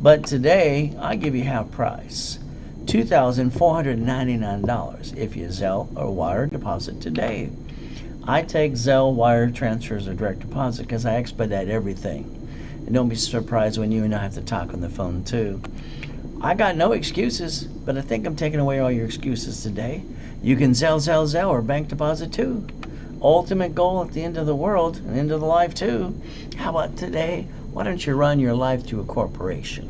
but today I give you half price, $2,499 if you Zelle or wire deposit today. I take Zelle, wire transfers, or direct deposit because I expedite everything. And don't be surprised when you and I have to talk on the phone too. I got no excuses, but I think I'm taking away all your excuses today. You can Zelle, or bank deposit too. Ultimate goal at the end of the world and end of the life too. How about today? Why don't you run your life through a corporation?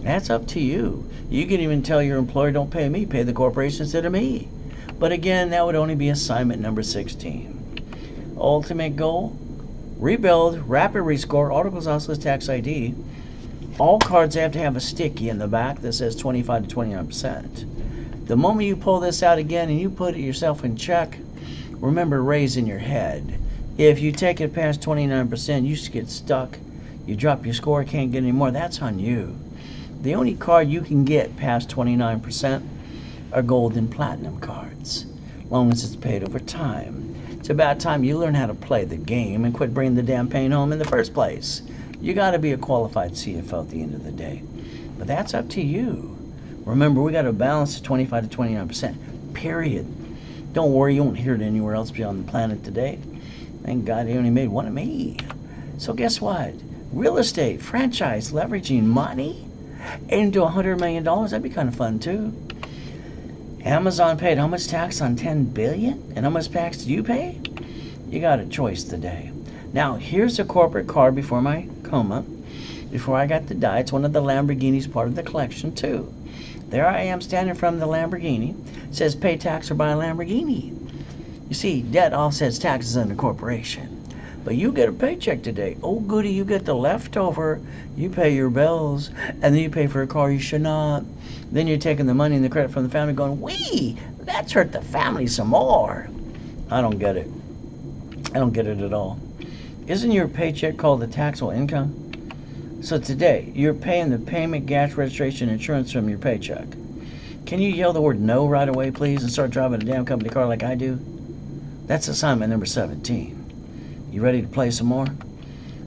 That's up to you. You can even tell your employer, don't pay me, pay the corporation instead of me. But again, that would only be assignment number 16. Ultimate goal, rebuild, rapid rescore, articles, office, tax ID. All cards have to have a sticky in the back that says 25 to 29%. The moment you pull this out again and you put it yourself in check, remember raising your head. If you take it past 29%, you just get stuck. You drop your score, can't get any more. That's on you. The only card you can get past 29% are gold and platinum cards, as long as it's paid over time. It's about time you learn how to play the game and quit bringing the damn pain home in the first place. You got to be a qualified CFO at the end of the day. But that's up to you. Remember, we got to balance 25 to 29%, period. Don't worry, you won't hear it anywhere else beyond the planet today. Thank God he only made one of me. So guess what? Real estate, franchise, leveraging money into $100 million, that'd be kind of fun too. Amazon paid how much tax on $10 billion? And how much tax do you pay? You got a choice today. Now, here's a corporate card before my coma. Before I got to die, it's one of the Lamborghinis, part of the collection too. There I am standing from the Lamborghini. It says pay tax or buy a Lamborghini. You see, debt offsets taxes on the corporation. But you get a paycheck today. Oh goody, you get the leftover. You pay your bills, and then you pay for a car you should not. Then you're taking the money and the credit from the family going, wee, that's hurt the family some more. I don't get it. I don't get it at all. Isn't your paycheck called the taxable income? So today, you're paying the payment, gas, registration, insurance from your paycheck. Can you yell the word no right away, please, and start driving a damn company car like I do? That's assignment number 17. You ready to play some more?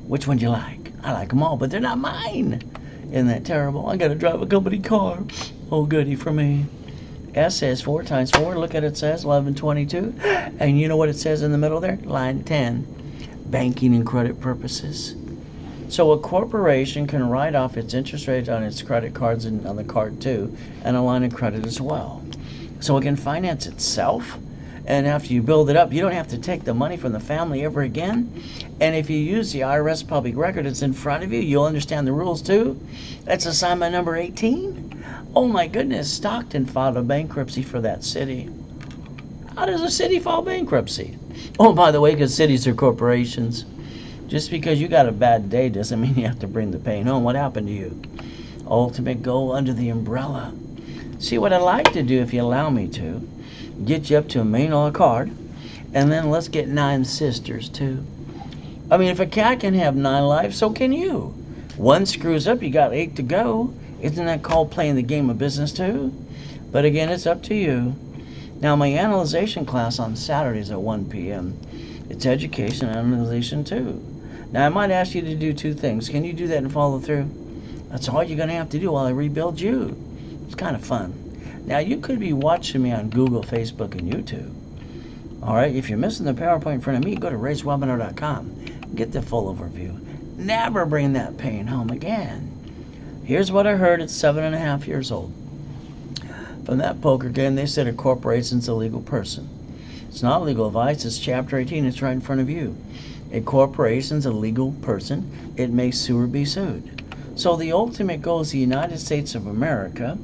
Which one do you like? I like them all, but they're not mine. Isn't that terrible? I gotta drive a company car. Oh, goody for me. S says 4 times 4. Look at it, says 1122. And you know what it says in the middle there? Line 10. Banking and credit purposes. So a corporation can write off its interest rate on its credit cards and on the card too, and a line of credit as well. So it can finance itself, and after you build it up, you don't have to take the money from the family ever again. And if you use the IRS public record that's in front of you, you'll understand the rules too. That's assignment number 18. Oh my goodness, Stockton filed a bankruptcy for that city. How does a city file bankruptcy? Oh, by the way, because cities are corporations. Just because you got a bad day doesn't mean you have to bring the pain home. What happened to you? Ultimate goal under the umbrella. See, what I'd like to do, if you allow me to, get you up to $1 million card, and then let's get 9 sisters too. I mean, if a cat can have 9 lives, so can you. One screws up, you got 8 to go. Isn't that called playing the game of business too? But again, it's up to you. Now, my analyzation class on Saturdays at 1 p.m. It's education and analyzation too. Now, I might ask you to do 2 things. Can you do that and follow through? That's all you're going to have to do while I rebuild you. It's kind of fun. Now, you could be watching me on Google, Facebook, and YouTube. All right, if you're missing the PowerPoint in front of me, go to racewebinar.com. Get the full overview. Never bring that pain home again. Here's what I heard at 7.5 years old. From that poker game, they said a corporation's a legal person. It's not legal advice. It's Chapter 18. It's right in front of you. A corporation's a legal person. It may sue or be sued. So the ultimate goal is the United States of America,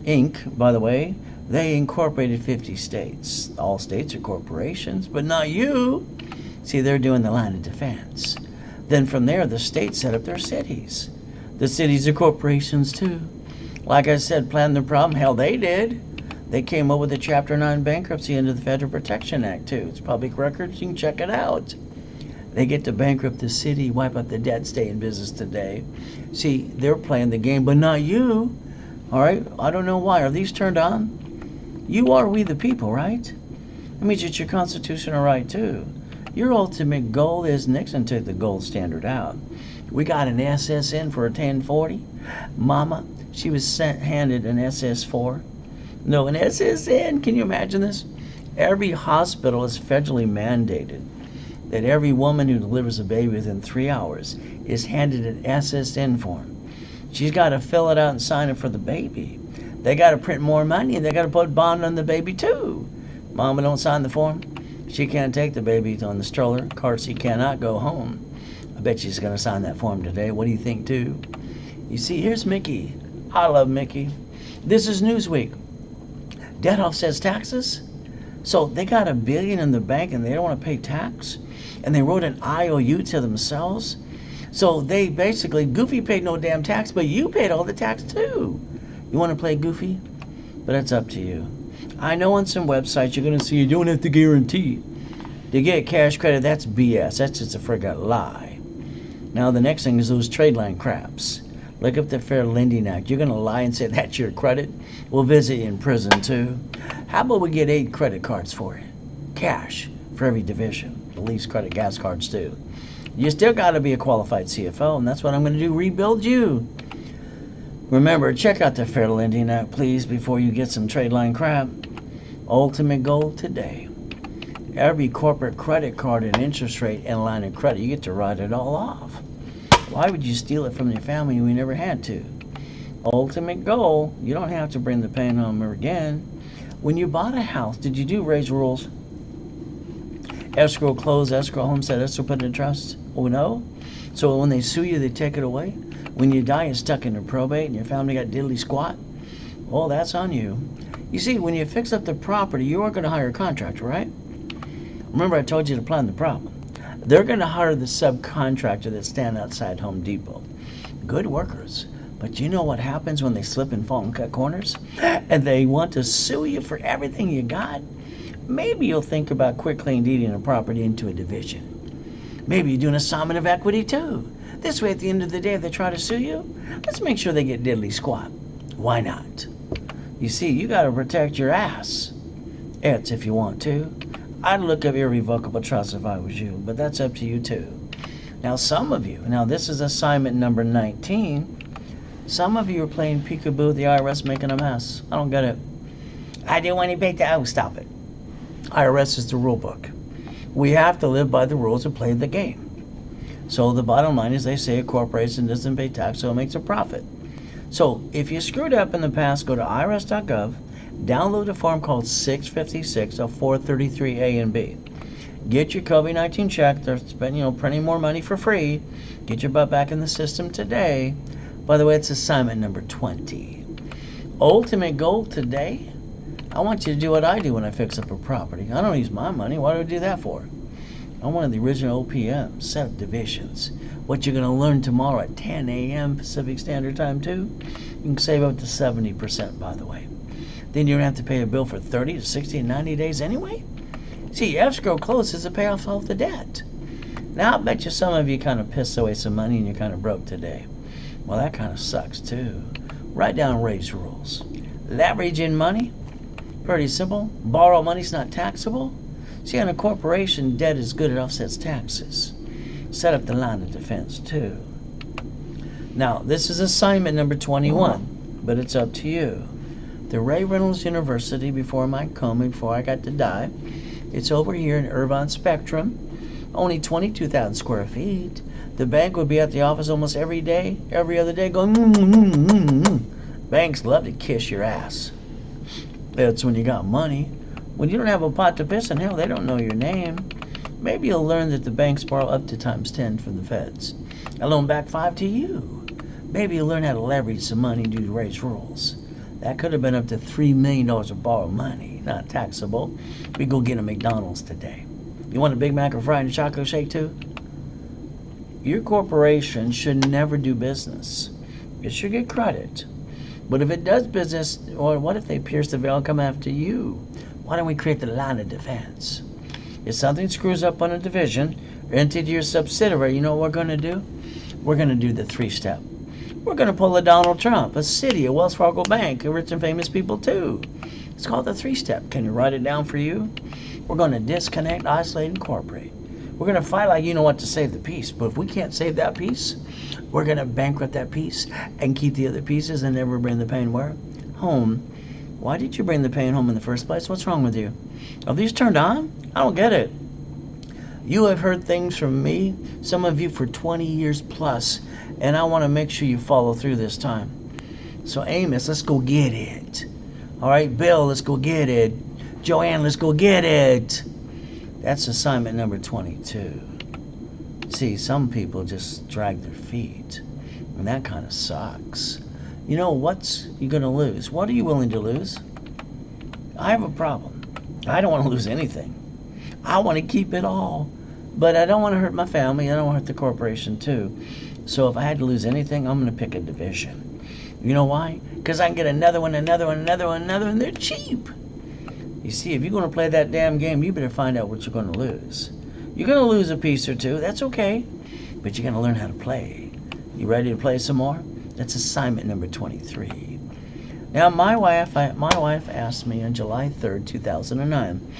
Inc., by the way, they incorporated 50 states. All states are corporations, but not you. See, they're doing the line of defense. Then from there, the states set up their cities. The cities are corporations too. Like I said, plan the problem. Hell, they did. They came up with the Chapter 9 bankruptcy under the Federal Protection Act, too. It's public records. You can check it out. They get to bankrupt the city, wipe out the debt, stay in business today. See, they're playing the game, but not you. All right? I don't know why. Are these turned on? You are we the people, right? That means it's your constitutional right, too. Your ultimate goal is Nixon took the gold standard out. We got an SSN for a 1040. Mama, she was handed an SS4. No, an SSN. Can you imagine this? Every hospital is federally mandated that every woman who delivers a baby within 3 hours is handed an SSN form. She's got to fill it out and sign it for the baby. They got to print more money, and they got to put bond on the baby too. Mama don't sign the form, she can't take the baby on the stroller. Car seat cannot go home. I bet she's going to sign that form today. What do you think, too? You see, here's Mickey. I love Mickey. This is Newsweek. Debt offsets taxes. So they got $1 billion in the bank and they don't want to pay tax. And they wrote an IOU to themselves. So they basically, Goofy paid no damn tax, but you paid all the tax too. You want to play Goofy? But it's up to you. I know on some websites you're going to see you don't have to guarantee. To get cash credit, that's BS. That's just a friggin' lie. Now the next thing is those trade line craps. Look up the Fair Lending Act. You're going to lie and say that's your credit? We'll visit you in prison too. How about we get 8 credit cards for you? Cash for every division. The least credit gas cards too. You still got to be a qualified CFO, and that's what I'm going to do, rebuild you. Remember, check out the Fair Lending Act, please, before you get some trade line crap. Ultimate goal today. Every corporate credit card and interest rate and line of credit, you get to write it all off. Why would you steal it from your family when you never had to? Ultimate goal, you don't have to bring the pain home again. When you bought a house, did you do raise rules? Escrow close, escrow homestead, escrow put in trust? Oh no? So when they sue you, they take it away? When you die, it's stuck into probate and your family got diddly squat? Well, that's on you. You see, when you fix up the property, you aren't going to hire a contractor, right? Remember I told you to plan the problem. They're going to hire the subcontractor that stand outside Home Depot. Good workers. But you know what happens when they slip and fall and cut corners? And they want to sue you for everything you got? Maybe you'll think about quickly deeding a property into a division. Maybe you do an assignment of equity too. This way, at the end of the day, if they try to sue you, let's make sure they get diddly squat. Why not? You see, you got to protect your ass. It's if you want to. I'd look up irrevocable trust if I was you, but that's up to you too. Now, some of you, this is assignment number 19. Some of you are playing peekaboo with the IRS making a mess. I don't get it. I didn't want to pay that. Oh, stop it. IRS is the rule book. We have to live by the rules and play the game. So the bottom line is they say a corporation doesn't pay tax, so it makes a profit. So if you screwed up in the past, go to irs.gov, download a form called 656 of 433A and B. Get your COVID-19 check. They're printing more money for free. Get your butt back in the system today. By the way, it's assignment number 20. Ultimate goal today, I want you to do what I do when I fix up a property. I don't use my money. Why do I do that for? I'm one of the original OPMs, set up divisions. What you're going to learn tomorrow at 10 a.m. Pacific Standard Time too, you can save up to 70%, by the way. Then you don't have to pay a bill for 30 to 60 and 90 days anyway. See, escrow closes to pay off all the debt. Now, I bet you some of you kind of pissed away some money and you're kind of broke today. Well, that kind of sucks too. Write down raise rules. Leverage in money, pretty simple. Borrow money's not taxable. See, on a corporation, debt is good, it offsets taxes. Set up the line of defense too. Now, this is assignment number 21, but it's up to you. The Reynolds University before my coma, before I got to die. It's over here in Irvine Spectrum. Only 22,000 square feet. The bank would be at the office almost every day, every other day, going, Banks love to kiss your ass. That's when you got money. When you don't have a pot to piss in, hell, they don't know your name. Maybe you'll learn that the banks borrow up to times 10 from the feds. I loan back 5 to you. Maybe you'll learn how to leverage some money due to raise rules. That could have been up to $3 million of borrowed money, not taxable. We go get a McDonald's today. You want a Big Mac or fried and chocolate shake too? Your corporation should never do business. It should get credit. But if it does business, or what if they pierce the veil and come after you? Why don't we create the line of defense? If something screws up on a division or into your subsidiary, you know what we're going to do? We're going to do the 3-step. We're going to pull a Donald Trump, a city, a Wells Fargo Bank, a rich and famous people too. It's called the 3-step. Can you write it down for you? We're going to disconnect, isolate, and incorporate. We're going to fight like you know what to save the peace. But if we can't save that peace, we're going to bankrupt that piece and keep the other pieces and never bring the pain where? Home. Why did you bring the pain home in the first place? What's wrong with you? Are these turned on? I don't get it. You have heard things from me, some of you for 20 years plus, and I want to make sure you follow through this time. So Amos, let's go get it. All right, Bill, let's go get it. Joanne, let's go get it. That's assignment number 22. See, some people just drag their feet, and that kind of sucks. You know, what's you going to lose? What are you willing to lose? I have a problem. I don't want to lose anything. I want to keep it all. But I don't want to hurt my family. I don't want to hurt the corporation too. So if I had to lose anything, I'm going to pick a division. You know why? Because I can get another one, and they're cheap. You see, if you're going to play that damn game, you better find out what you're going to lose. You're going to lose a piece or two. That's okay. But you're going to learn how to play. You ready to play some more? That's assignment number 23. Now, my wife asked me on July 3rd, 2009,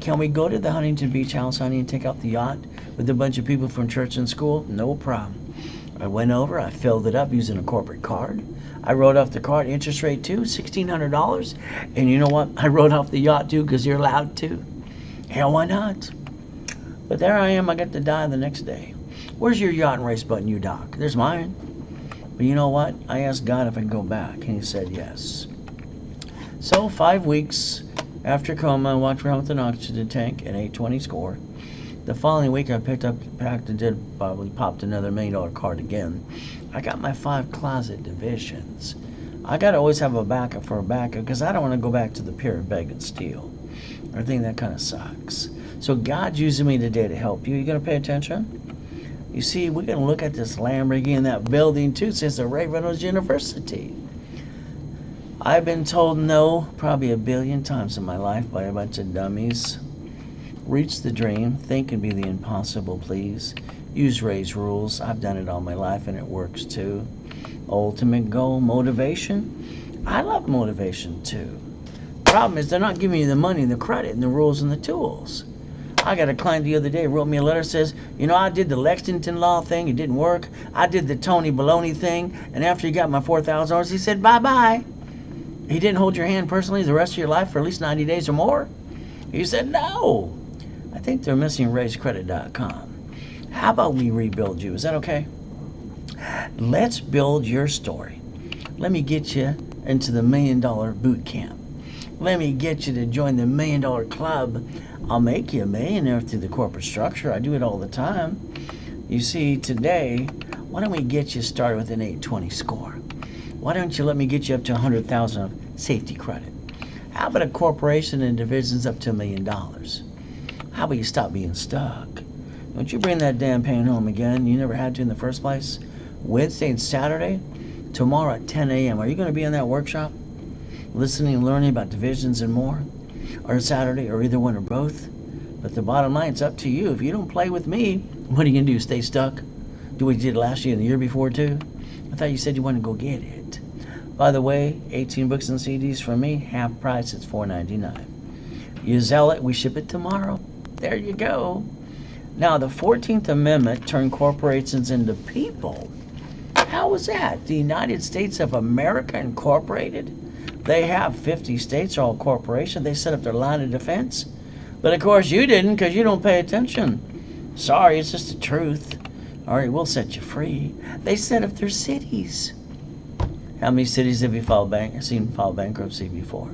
can we go to the Huntington Beach house, honey, and take out the yacht with a bunch of people from church and school? No problem. I went over, I filled it up using a corporate card. I wrote off the card, interest rate too, $1,600. And you know what? I wrote off the yacht too because you're allowed to. Hell, why not? But there I am, I got to die the next day. Where's your yacht and race button, you doc? There's mine. But you know what? I asked God if I could go back, and he said yes. So 5 weeks after coma, I walked around with an oxygen tank at 820 score. The following week, I packed and probably popped another $1 million card again. I got my 5 closet divisions. I got to always have a backup for a backup because I don't want to go back to the pier and beg and steal. I think that kind of sucks. So God's using me today to help you. You going to pay attention? You see, we're going to look at this Lamborghini in that building too since the Reynolds University. I've been told no probably 1 billion times in my life by a bunch of dummies. Reach the dream. Think and be the impossible, please. Use Ray's rules. I've done it all my life and it works too. Ultimate goal, motivation. I love motivation too. Problem is they're not giving you the money and the credit and the rules and the tools. I got a client the other day wrote me a letter, says, you know, I did the Lexington Law thing, it didn't work. I did the Tony Baloney thing, and after he got my $4,000, he said, bye-bye. He didn't hold your hand personally the rest of your life for at least 90 days or more? He said, no. I think they're missing raisecredit.com. How about we rebuild you? Is that okay? Let's build your story. Let me get you into the $1 million boot camp. Let me get you to join the $1 million club. I'll make you a millionaire through the corporate structure. I do it all the time. You see, today, why don't we get you started with an 820 score? Why don't you let me get you up to 100,000 of safety credit? How about a corporation and divisions up to $1 million? How about you stop being stuck? Don't you bring that damn pain home again. You never had to in the first place. Wednesday and Saturday, tomorrow at 10 a.m. Are you going to be in that workshop? Listening and learning about divisions and more? Or Saturday, or either one or both? But the bottom line, it's up to you. If you don't play with me, what are you going to do? Stay stuck? Do what you did last year and the year before too? I thought you said you wanted to go get it. By the way, 18 books and CDs from me, half price, it's $4.99. You sell it, we ship it tomorrow. There you go. Now, the 14th Amendment turned corporations into people. How was that? The United States of America Incorporated? They have 50 states, are all corporations. They set up their line of defense. But of course you didn't because you don't pay attention. Sorry, it's just the truth. All right, we'll set you free. They set up their cities. How many cities have you seen file bankruptcy before?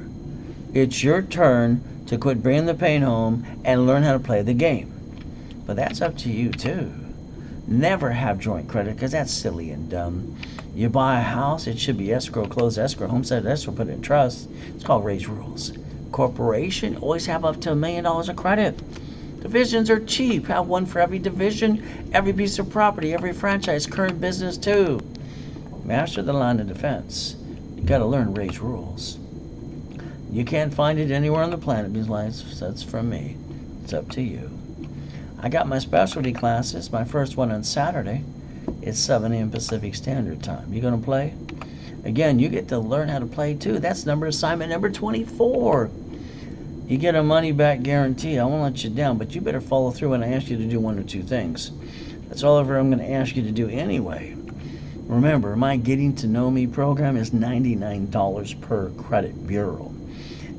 It's your turn to quit bringing the pain home and learn how to play the game. But that's up to you too. Never have joint credit because that's silly and dumb. You buy a house, it should be escrow, closed escrow, homestead escrow, put it in trust. It's called Ray's Rules. Corporation, always have up to $1 million of credit. Divisions are cheap. Have one for every division, every piece of property, every franchise, current business too. Master the line of defense. You got to learn Ray's rules. You can't find it anywhere on the planet besides that's from me. It's up to you. I got my specialty classes. My first one on Saturday. It's 7 a.m. Pacific Standard Time. You going to play? Again, you get to learn how to play too. That's assignment number 24. You get a money-back guarantee. I won't let you down, but you better follow through when I ask you to do one or two things. That's all ever I'm going to ask you to do anyway. Remember, my Getting to Know Me program is $99 per credit bureau.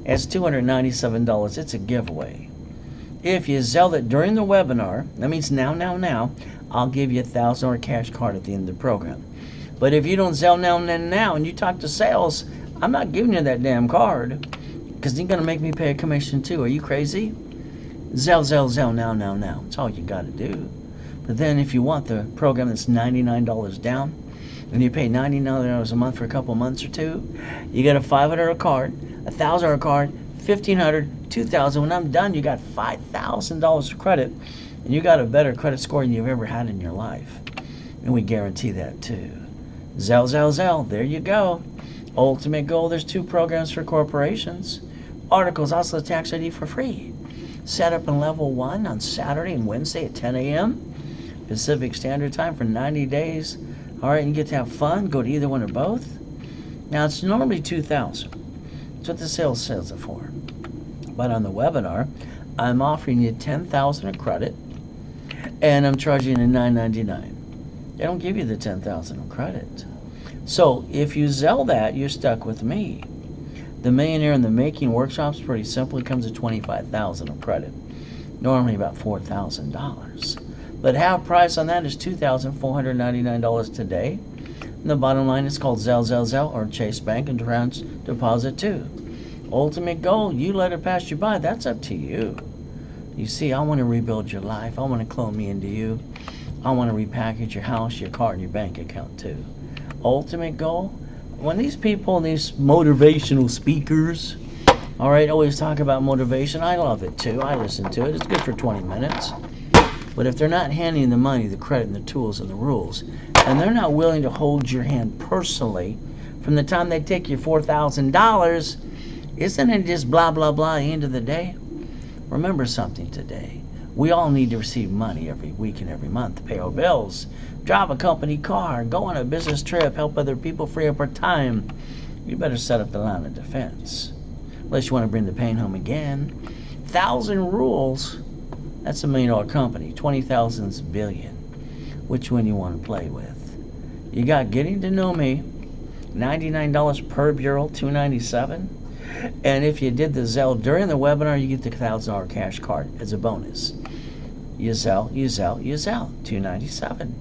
It's $297. It's a giveaway. If you sell it during the webinar, that means now, I'll give you a $1,000 cash card at the end of the program. But if you don't sell now, and you talk to sales, I'm not giving you that damn card, because you're going to make me pay a commission too. Are you crazy? Zell now. That's all you got to do. But then if you want the program that's $99 down, and you pay $99 a month for a couple months or two, you get a $500 card, a $1,000 card, $1,500, $2,000. When I'm done, you got $5,000 of credit, and you got a better credit score than you've ever had in your life. And we guarantee that too. Zell. There you go. Ultimate Goal. There's 2 programs for corporations. Articles, also tax ID for free. Set up in level 1 on Saturday and Wednesday at 10 a.m. Pacific Standard Time for 90 days. All right, you get to have fun. Go to either one or both. Now, it's normally $2,000. That's what the sales says it for. But on the webinar, I'm offering you $10,000 of credit, and I'm charging you $9.99. They don't give you the $10,000 of credit. So if you sell that, you're stuck with me. The Millionaire in the Making workshop's pretty simple. It comes with $25,000 of credit, normally about $4,000. But half price on that is $2,499 today. And the bottom line is called Zell or Chase Bank and direct deposit too. Ultimate Goal, you let it pass you by. That's up to you. You see, I want to rebuild your life. I want to clone me into you. I want to repackage your house, your car, and your bank account too. Ultimate Goal, when these people, these motivational speakers, all right, always talk about motivation, I love it too. I listen to it. It's good for 20 minutes. But if they're not handing the money, the credit, and the tools and the rules, and they're not willing to hold your hand personally from the time they take your $4,000, isn't it just blah, blah, blah at the end of the day? Remember something today. We all need to receive money every week and every month to pay our bills, drive a company car, go on a business trip, help other people free up our time. You better set up the line of defense. Unless you want to bring the pain home again. 1,000 rules, that's $1 million company. 20,000's $1 billion. Which one you want to play with? You got Getting to Know Me, $99 per bureau, $297. And if you did the Zelle during the webinar, you get the $1,000 cash card as a bonus. You Zelle, $297.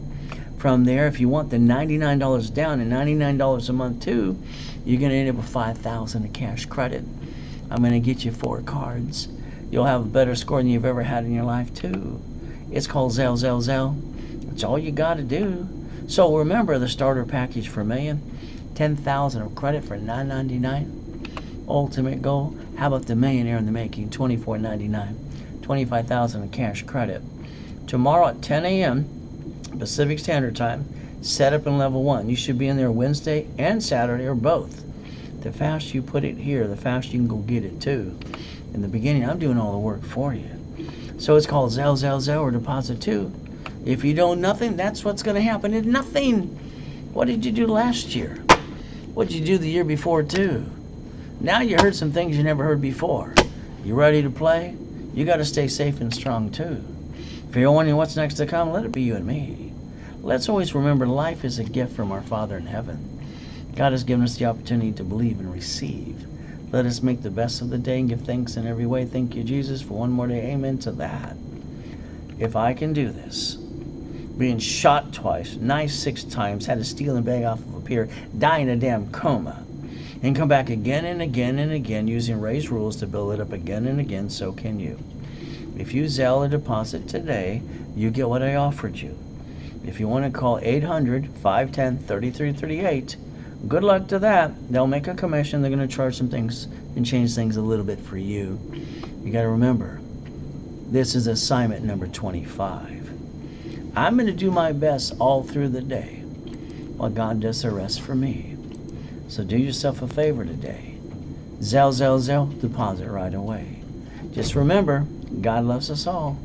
From there, if you want the $99 down and $99 a month too, you're going to end up with $5,000 of cash credit. I'm going to get you 4 cards. You'll have a better score than you've ever had in your life too. It's called Zelle. That's all you got to do. So remember the starter package for $1 million, $10,000 of credit for $9.99. Ultimate Goal. How about the Millionaire in the Making, $24.99, $25,000 of cash credit. Tomorrow at 10 a.m. Pacific Standard Time, set up in level 1. You should be in there Wednesday and Saturday or both. The faster you put it here, the faster you can go get it too. In the beginning, I'm doing all the work for you. So it's called Zelle or deposit too. If you don't nothing, that's what's going to happen. It's nothing. What did you do last year? What did you do the year before too? Now you heard some things you never heard before. You ready to play? You got to stay safe and strong too. If you're wondering what's next to come, let it be you and me. Let's always remember life is a gift from our Father in heaven. God has given us the opportunity to believe and receive. Let us make the best of the day and give thanks in every way. Thank you, Jesus, for one more day. Amen to that. If I can do this, being shot twice, knifed 6 times, had a stealing bag off of a pier, die in a damn coma, and come back again and again and again using Ray's rules to build it up again and again, so can you. If you Zelle a deposit today, you get what I offered you. If you want to call 800-510-3338, good luck to that. They'll make a commission. They're going to charge some things and change things a little bit for you. You got to remember, this is assignment number 25. I'm going to do my best all through the day while God does the rest for me. So do yourself a favor today. Zelle, deposit right away. Just remember, God loves us all.